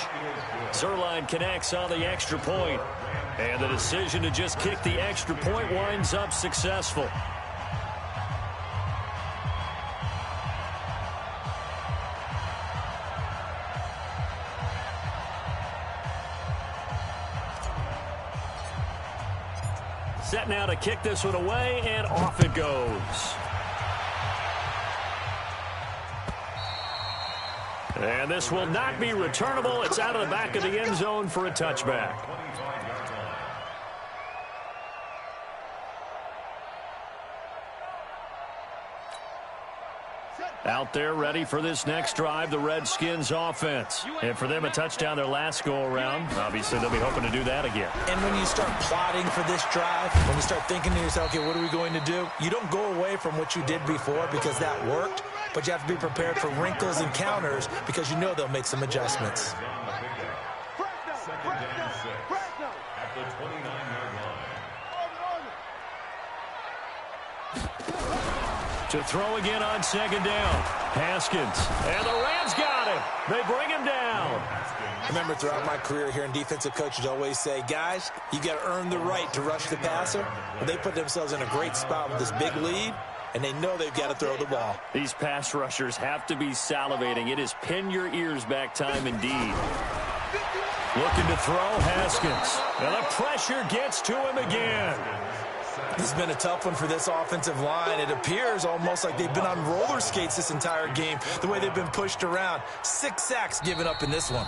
Zerline connects on the extra point. And the decision to just kick the extra point winds up successful. Set now to kick this one away, and off it goes. And this will not be returnable. It's out of the back of the end zone for a touchback. Out there ready for this next drive, the Redskins offense. And for them, a touchdown their last go-around. Obviously, they'll be hoping to do that again. And when you start plotting for this drive, when you start thinking to yourself, okay, what are we going to do? You don't go away from what you did before because that worked, but you have to be prepared for wrinkles and counters because you know they'll make some adjustments. Second down 6 at the 29-yard line. To throw again on second down. Haskins. And the Rams got him. They bring him down. Remember, throughout my career here, defensive coaches always say, guys, you got to earn the right to rush the passer. But they put themselves in a great spot with this big lead, and they know they've got to throw the ball. These pass rushers have to be salivating. It is pin your ears back time indeed. Looking to throw, Haskins. And the pressure gets to him again. This has been a tough one for this offensive line. It appears almost like they've been on roller skates this entire game, the way they've been pushed around. 6 sacks given up in this one.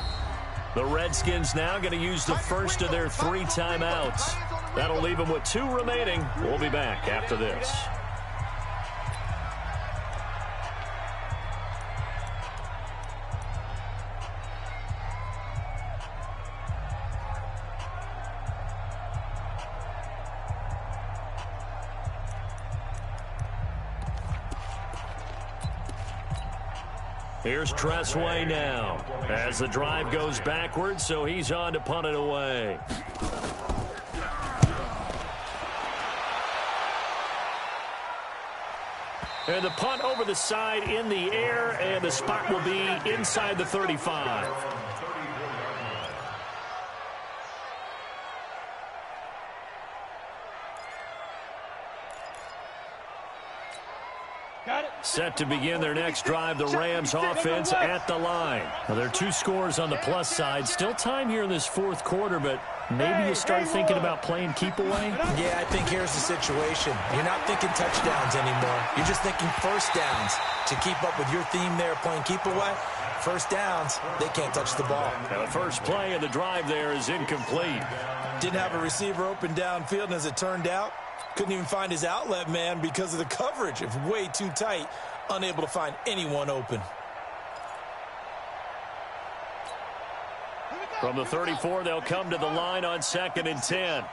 The Redskins now going to use the first of their 3 timeouts. That'll leave them with 2 remaining. We'll be back after this. Here's Tressway now as the drive goes backwards, so he's on to punt it away. And the punt over the side in the air, and the spot will be inside the 35. Set to begin their next drive, the Rams offense at the line. Now, there are 2 scores on the plus side. Still time here in this 4th quarter, but maybe you start thinking about playing keep away? Yeah, I think here's the situation. You're not thinking touchdowns anymore. You're just thinking first downs. To keep up with your theme there, playing keep away, first downs, they can't touch the ball. Now, the first play of the drive there is incomplete. Didn't have a receiver open downfield, and as it turned out, couldn't even find his outlet man because of the coverage. It's way too tight, unable to find anyone open. From the 34, they'll come to the line on 2nd and 10.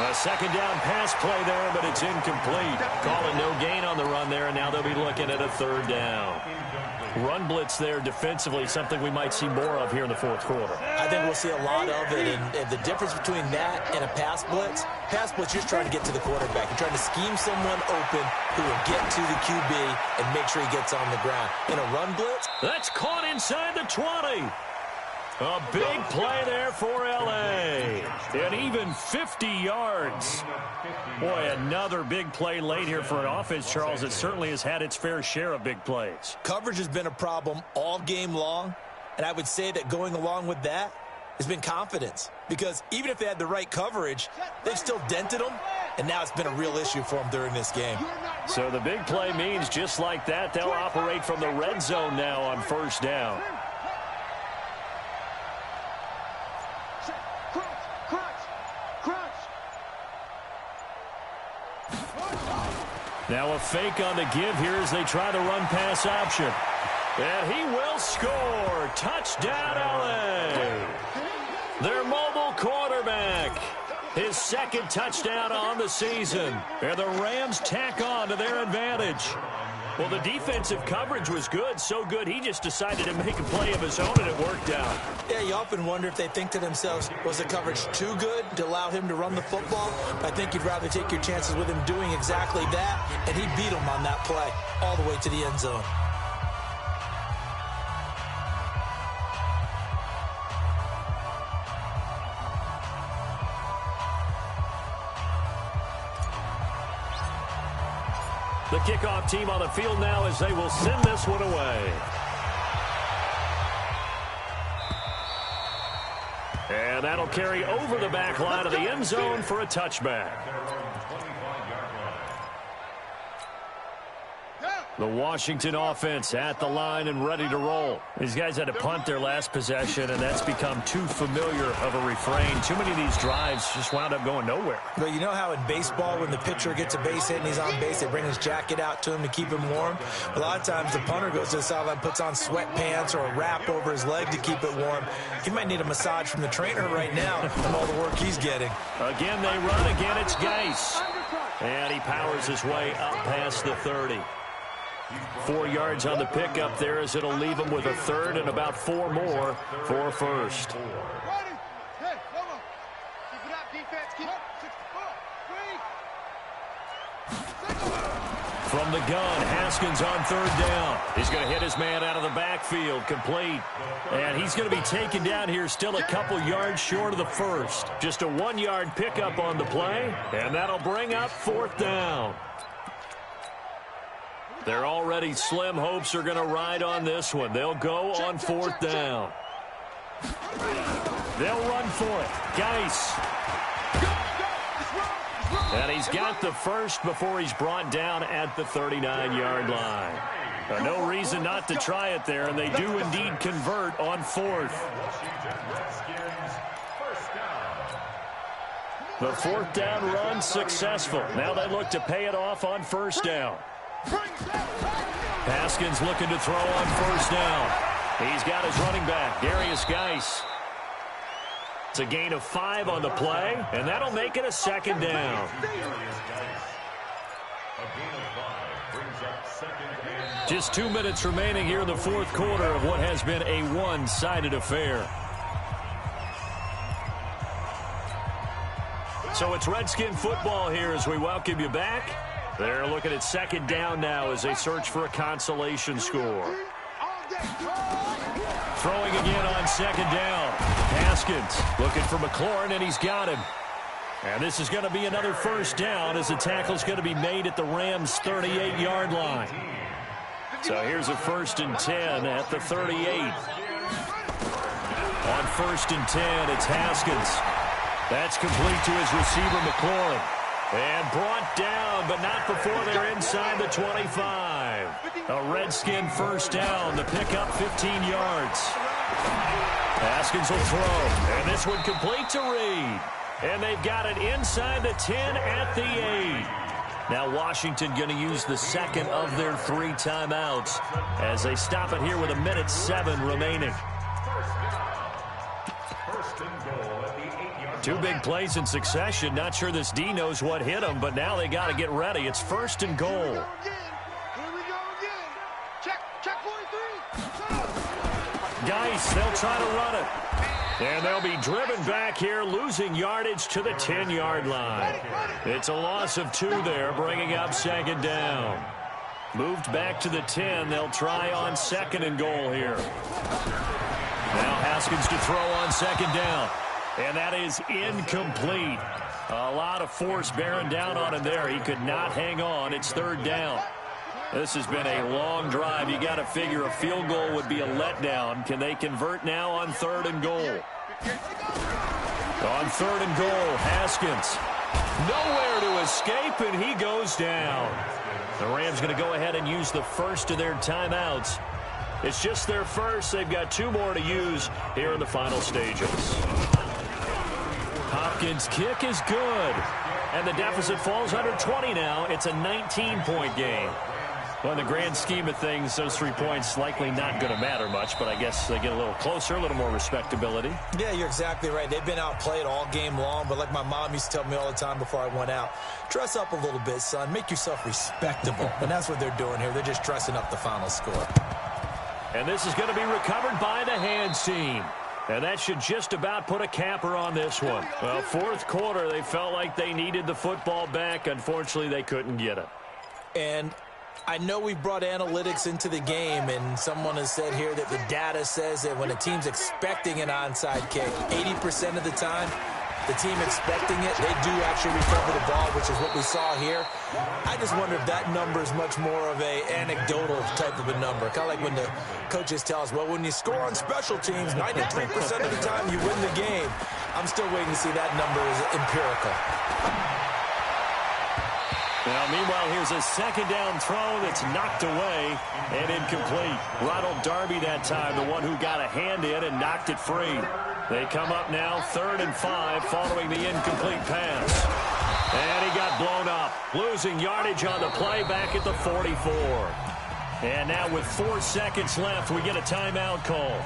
A second down pass play there, but it's incomplete. Calling no gain on the run there, and now they'll be looking at a 3rd down. Run blitz there defensively, something we might see more of here in the 4th quarter. I think we'll see a lot of it, and the difference between that and a pass blitz, you're just trying to get to the quarterback. You're trying to scheme someone open who will get to the QB and make sure he gets on the ground. In a run blitz, that's caught inside the 20. A big play there for L.A. And even 50 yards. Boy, another big play late here for an offense, Charles, that certainly has had its fair share of big plays. Coverage has been a problem all game long, and I would say that going along with that has been confidence. Because even if they had the right coverage, they've still dented them, and now it's been a real issue for them during this game. So the big play means just like that, they'll operate from the red zone now on 1st down. Now a fake on the give here as they try the run-pass option. And he will score. Touchdown, L.A. Their mobile quarterback. His 2nd touchdown on the season. And the Rams tack on to their advantage. Well, the defensive coverage was good, so good he just decided to make a play of his own, and it worked out. Yeah, you often wonder if they think to themselves, was the coverage too good to allow him to run the football? I think you'd rather take your chances with him doing exactly that, and he beat him on that play all the way to the end zone. The kickoff team on the field now as they will send this one away. And that'll carry over the back line of the end zone for a touchback. The Washington offense at the line and ready to roll. These guys had to punt their last possession, and that's become too familiar of a refrain. Too many of these drives just wound up going nowhere. Well, you know how in baseball, when the pitcher gets a base hit and he's on base, they bring his jacket out to him to keep him warm? A lot of times the punter goes to the sideline, puts on sweatpants or a wrap over his leg to keep it warm. He might need a massage from the trainer right now from all the work he's getting. Again, they run. Again, it's Geis. And he powers his way up past the 30. 4 yards on the pickup there as it'll leave him with a third and about 4 more for first. From the gun, Haskins on third down. He's going to hit his man out of the backfield, complete. And he's going to be taken down here still a couple yards short of the first. Just a 1-yard pickup on the play, and that'll bring up fourth down. Their already slim hopes are going to ride on this one. They'll go on fourth down. They'll run for it. Geis. And he's got the first before he's brought down at the 39-yard line. No reason not to try it there, and they do indeed convert on fourth. The fourth down run successful. Now they look to pay it off on first down. Haskins looking to throw on first down. He's got his running back, Darius Geis. It's a gain of 5 on the play, and that'll make it a second down. Just 2 minutes remaining here in the fourth quarter of what has been a one-sided affair. So it's Redskin football here as we welcome you back. They're looking at second down now as they search for a consolation score. Throwing again on second down. Haskins looking for McLaurin, and he's got him. And this is going to be another first down as the tackle's going to be made at the Rams' 38-yard line. So here's a 1st and 10 at the 38. On 1st and 10, it's Haskins. That's complete to his receiver, McLaurin. And brought down, but not before they're inside the 25. A Redskin first down. The pickup 15 yards. Haskins will throw. And this one complete to Reed. And they've got it inside the 10 at the 8. Now Washington going to use the second of their 3 timeouts as they stop it here with 1:07 remaining. 2 big plays in succession. Not sure this D knows what hit him, but now they got to get ready. It's 1st and goal. Geis, they'll try to run it. And they'll be driven back here, losing yardage to the 10-yard line. It's a loss of 2 there, bringing up second down. Moved back to the 10. They'll try on 2nd and goal here. Now Haskins to throw on second down. And that is incomplete. A lot of force bearing down on him there. He could not hang on. It's 3rd down. This has been a long drive. You got to figure a field goal would be a letdown. Can they convert now on 3rd and goal? On 3rd and goal, Haskins. Nowhere to escape, and he goes down. The Rams going to go ahead and use the first of their timeouts. It's just their first. They've got 2 more to use here in the final stages. Hopkins' kick is good. And the deficit falls under 20 now. It's a 19-point game. Well, in the grand scheme of things, those 3 points likely not going to matter much, but I guess they get a little closer, a little more respectability. Yeah, you're exactly right. They've been outplayed all game long, but like my mom used to tell me all the time before I went out, dress up a little bit, son. Make yourself respectable. And that's what they're doing here. They're just dressing up the final score. And this is going to be recovered by the hands team. And that should just about put a capper on this one. Well, fourth quarter, they felt like they needed the football back. Unfortunately, they couldn't get it. And I know we brought analytics into the game, and someone has said here that the data says that when a team's expecting an onside kick, 80% of the time, the team expecting it, they do actually recover the ball, which is what we saw here. I just wonder if that number is much more of a anecdotal type of a number. Kind of like when the coaches tell us, well, when you score on special teams, 93% of the time you win the game. I'm still waiting to see that number is empirical. Now, meanwhile, here's a second down throw that's knocked away and incomplete. Ronald Darby that time, the one who got a hand in and knocked it free. They come up now 3rd and 5 following the incomplete pass. And he got blown up, losing yardage on the play back at the 44. And now with 4 seconds left, we get a timeout call.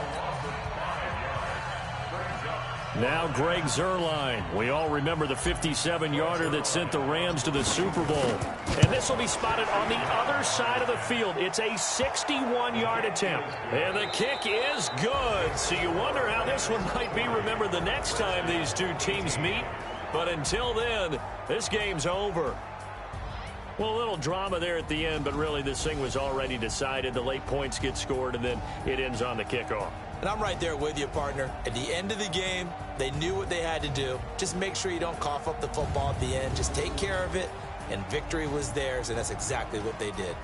Now Greg Zuerlein. We all remember the 57-yarder that sent the Rams to the Super Bowl. And this will be spotted on the other side of the field. It's a 61-yard attempt. And the kick is good. So you wonder how this one might be remembered the next time these two teams meet. But until then, this game's over. Well, a little drama there at the end, but really this thing was already decided. The late points get scored, and then it ends on the kickoff. And I'm right there with you, partner. At the end of the game, they knew what they had to do. Just make sure you don't cough up the football at the end. Just take care of it, and victory was theirs, and that's exactly what they did.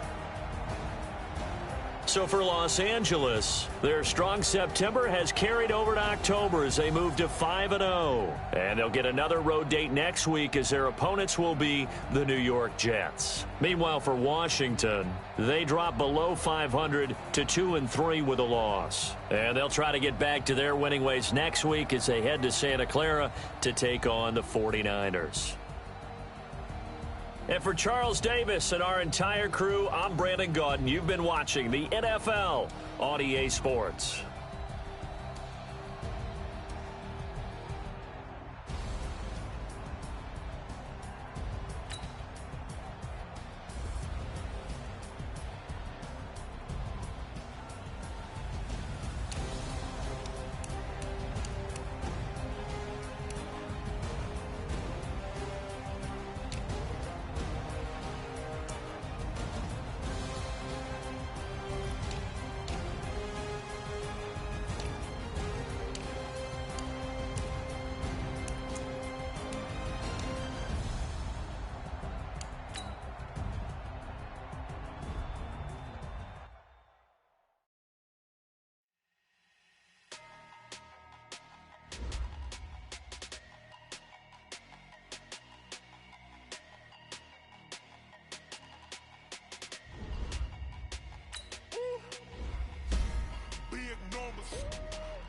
So for Los Angeles, their strong September has carried over to October as they move to 5-0. And they'll get another road date next week as their opponents will be the New York Jets. Meanwhile, for Washington, they drop below 500 to 2-3 with a loss. And they'll try to get back to their winning ways next week as they head to Santa Clara to take on the 49ers. And for Charles Davis and our entire crew, I'm Brandon Gaudin. You've been watching the NFL on EA Sports.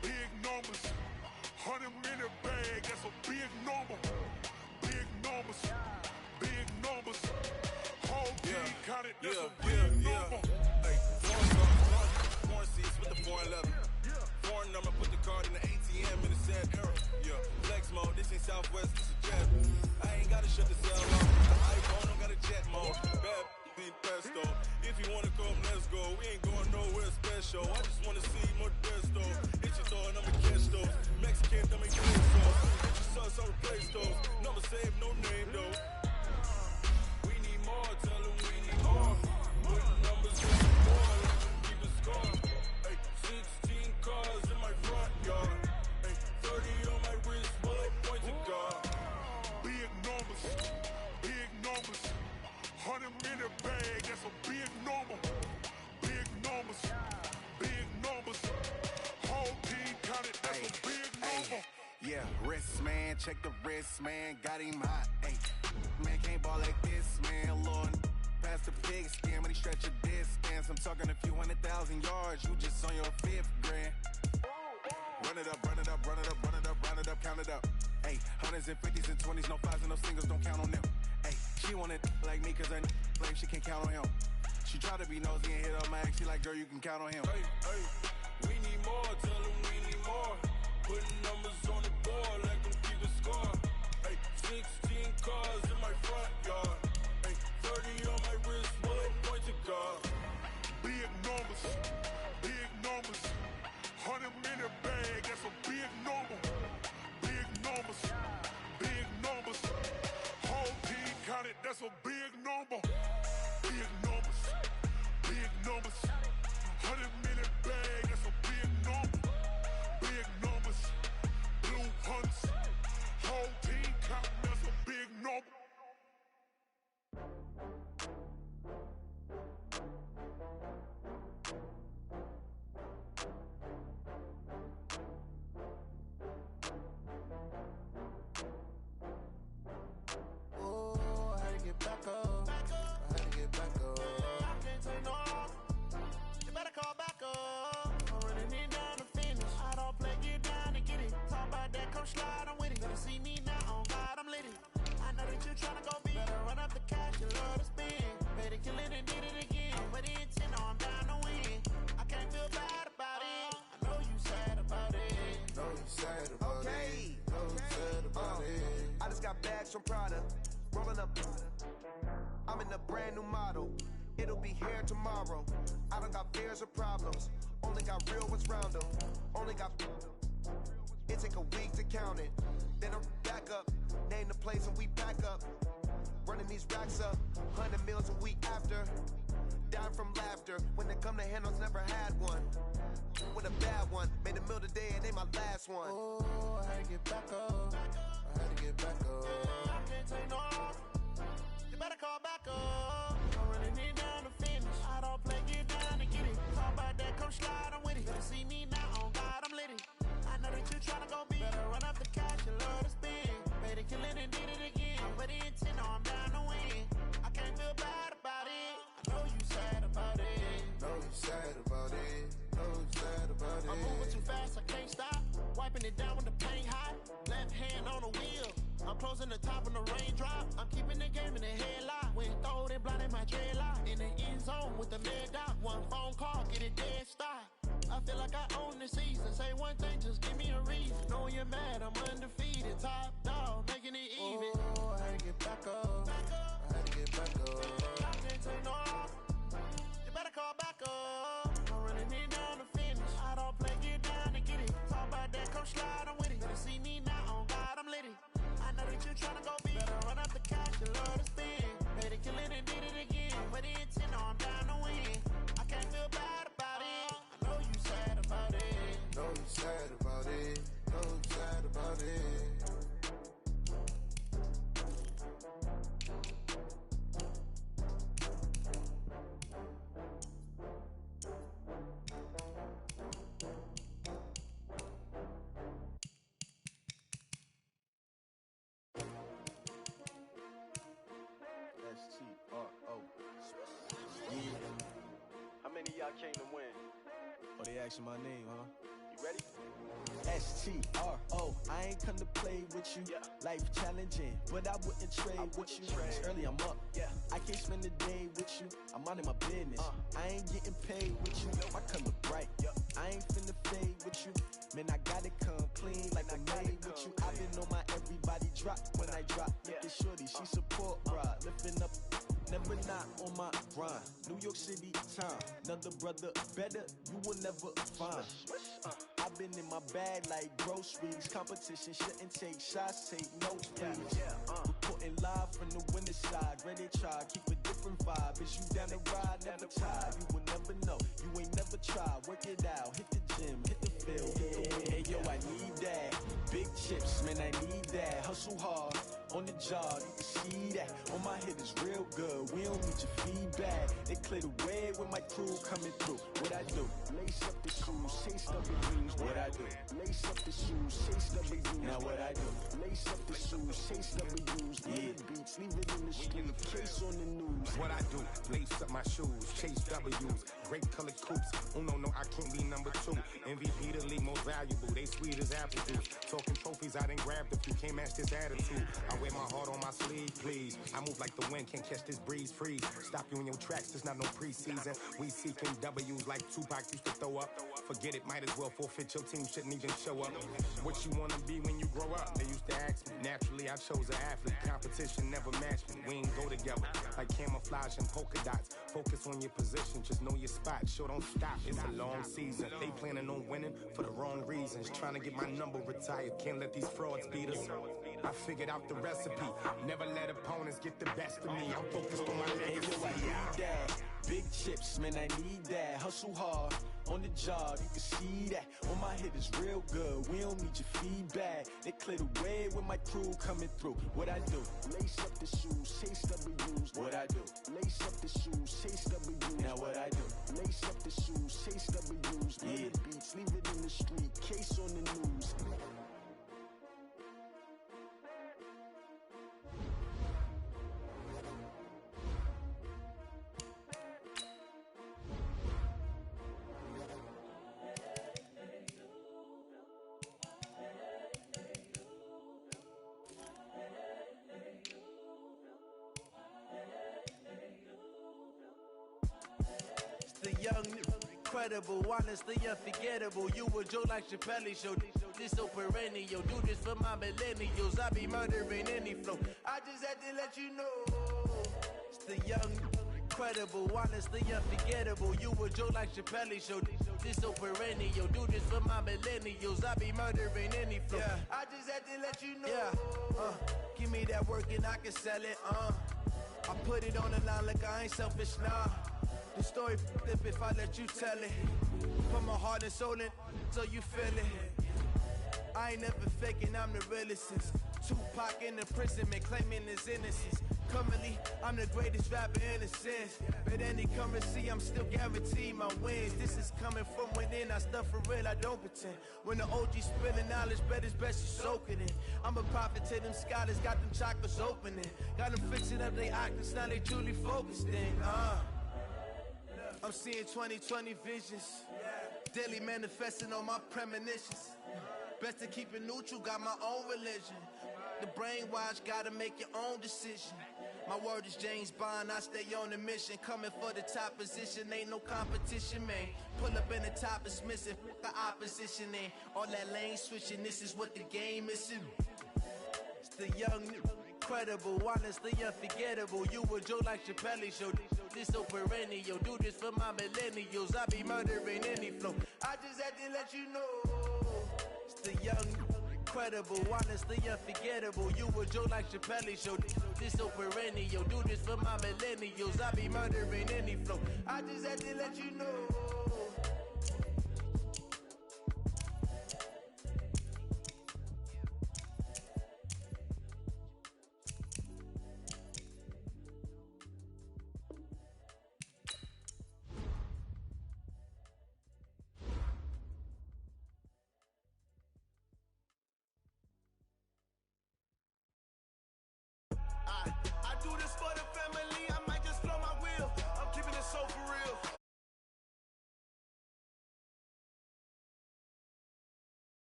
Big numbers, 100-minute bag, that's a big number. Big numbers, whole team counted, that's a big number. Hey, foreign seats with the foreign leather. Foreign number, put the card in the ATM in the sad era. Yeah, flex mode, this ain't Southwest, this is jet. I ain't gotta shut the cell off. The iPhone don't got a jet mode. Bad need pesto. If you wanna come, let's go. We ain't going nowhere special. I just wanna see more desto. Hit your throw and I'ma catch those. Mexican, don't make pesos. Hit your sauce, I'll replace those. Number save, no name though. We need more, tell them we need more. Put numbers on the board, let them keep a score. Hey, 16 cars in my front yard. Hey, 30 on my wrist, bullet point to God. Big numbers, 100-minute bag, that's a big number. Big numbers, whole team counted, that's a big number. Yeah, wrist man, check the wrist man, got him hot. Ay, man can't ball like this, man. Lord, past the pig skin when he stretch a distance. I'm talking a few 100,000 yards, you just on your 5th grand. Run it up, count it up. Ay, hundreds and 50s and 20s, no 5s and no singles, don't count on them. Ay, she want it like me cause her flame, she can't count on him. She try to be nosy and hit up my ex, she like, girl, you can count on him. Hey, we need more, tell them we need more. Putting numbers on the board, let them keep a score. Hey, 16 cars in my front yard. Hey, 30 on my wrist, bullet point to God. Big numbers, 100-minute bag, that's a big number. Big numbers, whole team counted, that's a big number. Big numbers, 100-minute bag, that's a big number. Big numbers, blue hunts, whole team counting, that's a big number. Ooh, how to get back up. slide, I'm with it. Better see me now, on God, I'm lit it. I know that you tryna go big. Better run up the cash, you love to spend. Better kill it and did it again. But the intent, no, I'm down to win. I can't feel bad about it. I know you sad about it. Know you sad about it. Know you sad about it. I just got bags from Prada, rolling up. I'm in a brand new model. It'll be here tomorrow. I don't got fears or problems. Only got real ones round them. Only got. It take a week to count it. Then I'm back up. Name the place and we pack up. Running these racks up. 100 meals a week after. Down from laughter. When they come to handles, never had one. With a bad one. Made a meal today and ain't my last one. Oh, I had to get back up. I had to get back up. I can't take no off. You better call back up. I'm running it down to finish. I don't play, get down and get it. Talk about that, come slide, I'm with it. Better see me now, on God, I'm lit it. I know that you tryna go big. Better run up the cash, you love to spend. Better kill it and did it again. But the intent, no, I'm down to win. I can't feel bad about it. I know you sad about it. Know you sad about it. Know you sad about it. I'm moving too fast, I can't stop. Wiping it down with the paint hot. Left hand on the wheel. I'm closing the top when the raindrop. I'm keeping the game in the headlock. When throwed and blinded my dreadlock. In the end zone with the med dot. One phone call, get it dead stop. I feel like I own the season. Say one thing, just give me a reason. Knowing you're mad, I'm undefeated. Top dog, making it even. Oh, I had to get back up. I had to get back up. I can't take no off. You better call back up. I'm running it down to finish. I don't play, get down and get it. Talk about that, come slide, I'm with it. Better see me now, on God, I'm lit it. I know that you tryna go big. Better run up the cash, you love to spend. Better kill it and did it again. But the intent, no, I'm down to win. I can't feel bad about it. I know you sad about it. Know you sad about it. Know you sad about it. S-T-R-O. Yeah. How many of y'all came to win? Oh, they asking my name, huh? You ready? S-T-R-O. I ain't come to play with you. Yeah. Life challenging, but I wouldn't trade with you. It's early, I'm up. Yeah. I can't spend the day with you. I'm minding my business. I ain't getting paid with you. My color bright. I ain't finna fade with you. Man, I gotta come clean like I made with you. I been on my everybody drop when I drop. Look at shorty, she support bra. Lifting up, never not on my grind. New York City time, another brother better, you will never find. I've been in my bag like groceries. Competition shouldn't take shots, take notes, please. Reporting live from the winter side. Ready to try, keep a different vibe. Is you down the ride, never tired. You will never know, you ain't never tried. Work it out, hit the gym, hit the field, hit the wind. Hey yo, I need that. Big chips, man, I need that. Hustle hard, on the job, you can see that. On my head is real good, we don't need your feedback. They clear the way with my crew coming through. What I do? Lace up the shoes, chase W's. What I do? Lace up the shoes, chase W's. Now what I do? Lace up the shoes, chase W's. Yeah, beats, leave it in the street, case on the news. What I do? Lace up my shoes, chase W's. Grape colored coops. Oh no, I can't be number 2. MVP the league most valuable. They sweet as apple juice. Talking trophies, I done grabbed a few. Can't match this attitude. I wear my heart on my sleeve, please. I move like the wind, can't catch this breeze. Freeze. Stop you in your tracks. There's not no preseason. We seeking W's like Tupac used to throw up. Forget it, might as well forfeit. Your team shouldn't even show up. What you wanna be when you grow up? They used to ask me. Naturally, I chose an athlete. Competition never matched me. We ain't go together like camouflage and polka dots. Focus on your position, just know your spot. Sure, don't stop. It's a long season. They planning on winning for the wrong reasons. Trying to get my number retired. Can't let these frauds beat us. I figured out the recipe. Never let opponents get the best of me. I'm focused on my legacy. I need that. Big chips, man, I need that. Hustle hard, on the job, you can see that. On my head is real good, we don't need your feedback. They clear the way with my crew coming through. What I do? Lace up the shoes, chase W's. What I do? Lace up the shoes, chase W's. Now what I do? Lace up the shoes, chase W's. Yeah, beats, leave it in the street, case on the news. young, incredible, honestly unforgettable. You a joke like Chappelle show. This so perennial. Do this for my millennials. I be murdering any flow. I just had to let you know. It's the young, incredible, honestly unforgettable. You a joke like Chappelle show. This so perennial. Do this for my millennials. I be murdering any flow. Yeah. I just had to let you know. Yeah. Give me that work and I can sell it. I put it on the line like I ain't selfish, nah. The story flip if I let you tell it. Put my heart and soul in so you feel it. I ain't never faking, I'm the realest since Tupac in the prison and claiming his innocence. Currently, I'm the greatest rapper in a sense. But any currency, I'm still guaranteed my wins. This is coming from within, I stuff for real, I don't pretend. When the OG spilling knowledge, bet it's best you soak it in. I'm a prophet to them scholars, got them chakras opening. Got them fixing up their octaves, now they truly focused in. I'm seeing 2020 visions. Daily manifesting on my premonitions. Best to keep it neutral, got my own religion. The brainwash, gotta make your own decision. My word is James Bond, I stay on a mission. Coming for the top position, ain't no competition, man. Pull up in the top is missing, the opposition in. All that lane switching, this is what the game is. It's the young, incredible, honestly unforgettable. You a joke like Chappelle show. This so perennial. Do this for my millennials. I be murdering any flow. I just had to let you know. It's the young, incredible, honestly unforgettable. You a joke like Chappelle show. This so perennial. Do this for my millennials. I be murdering any flow. I just had to let you know. I do this for the family.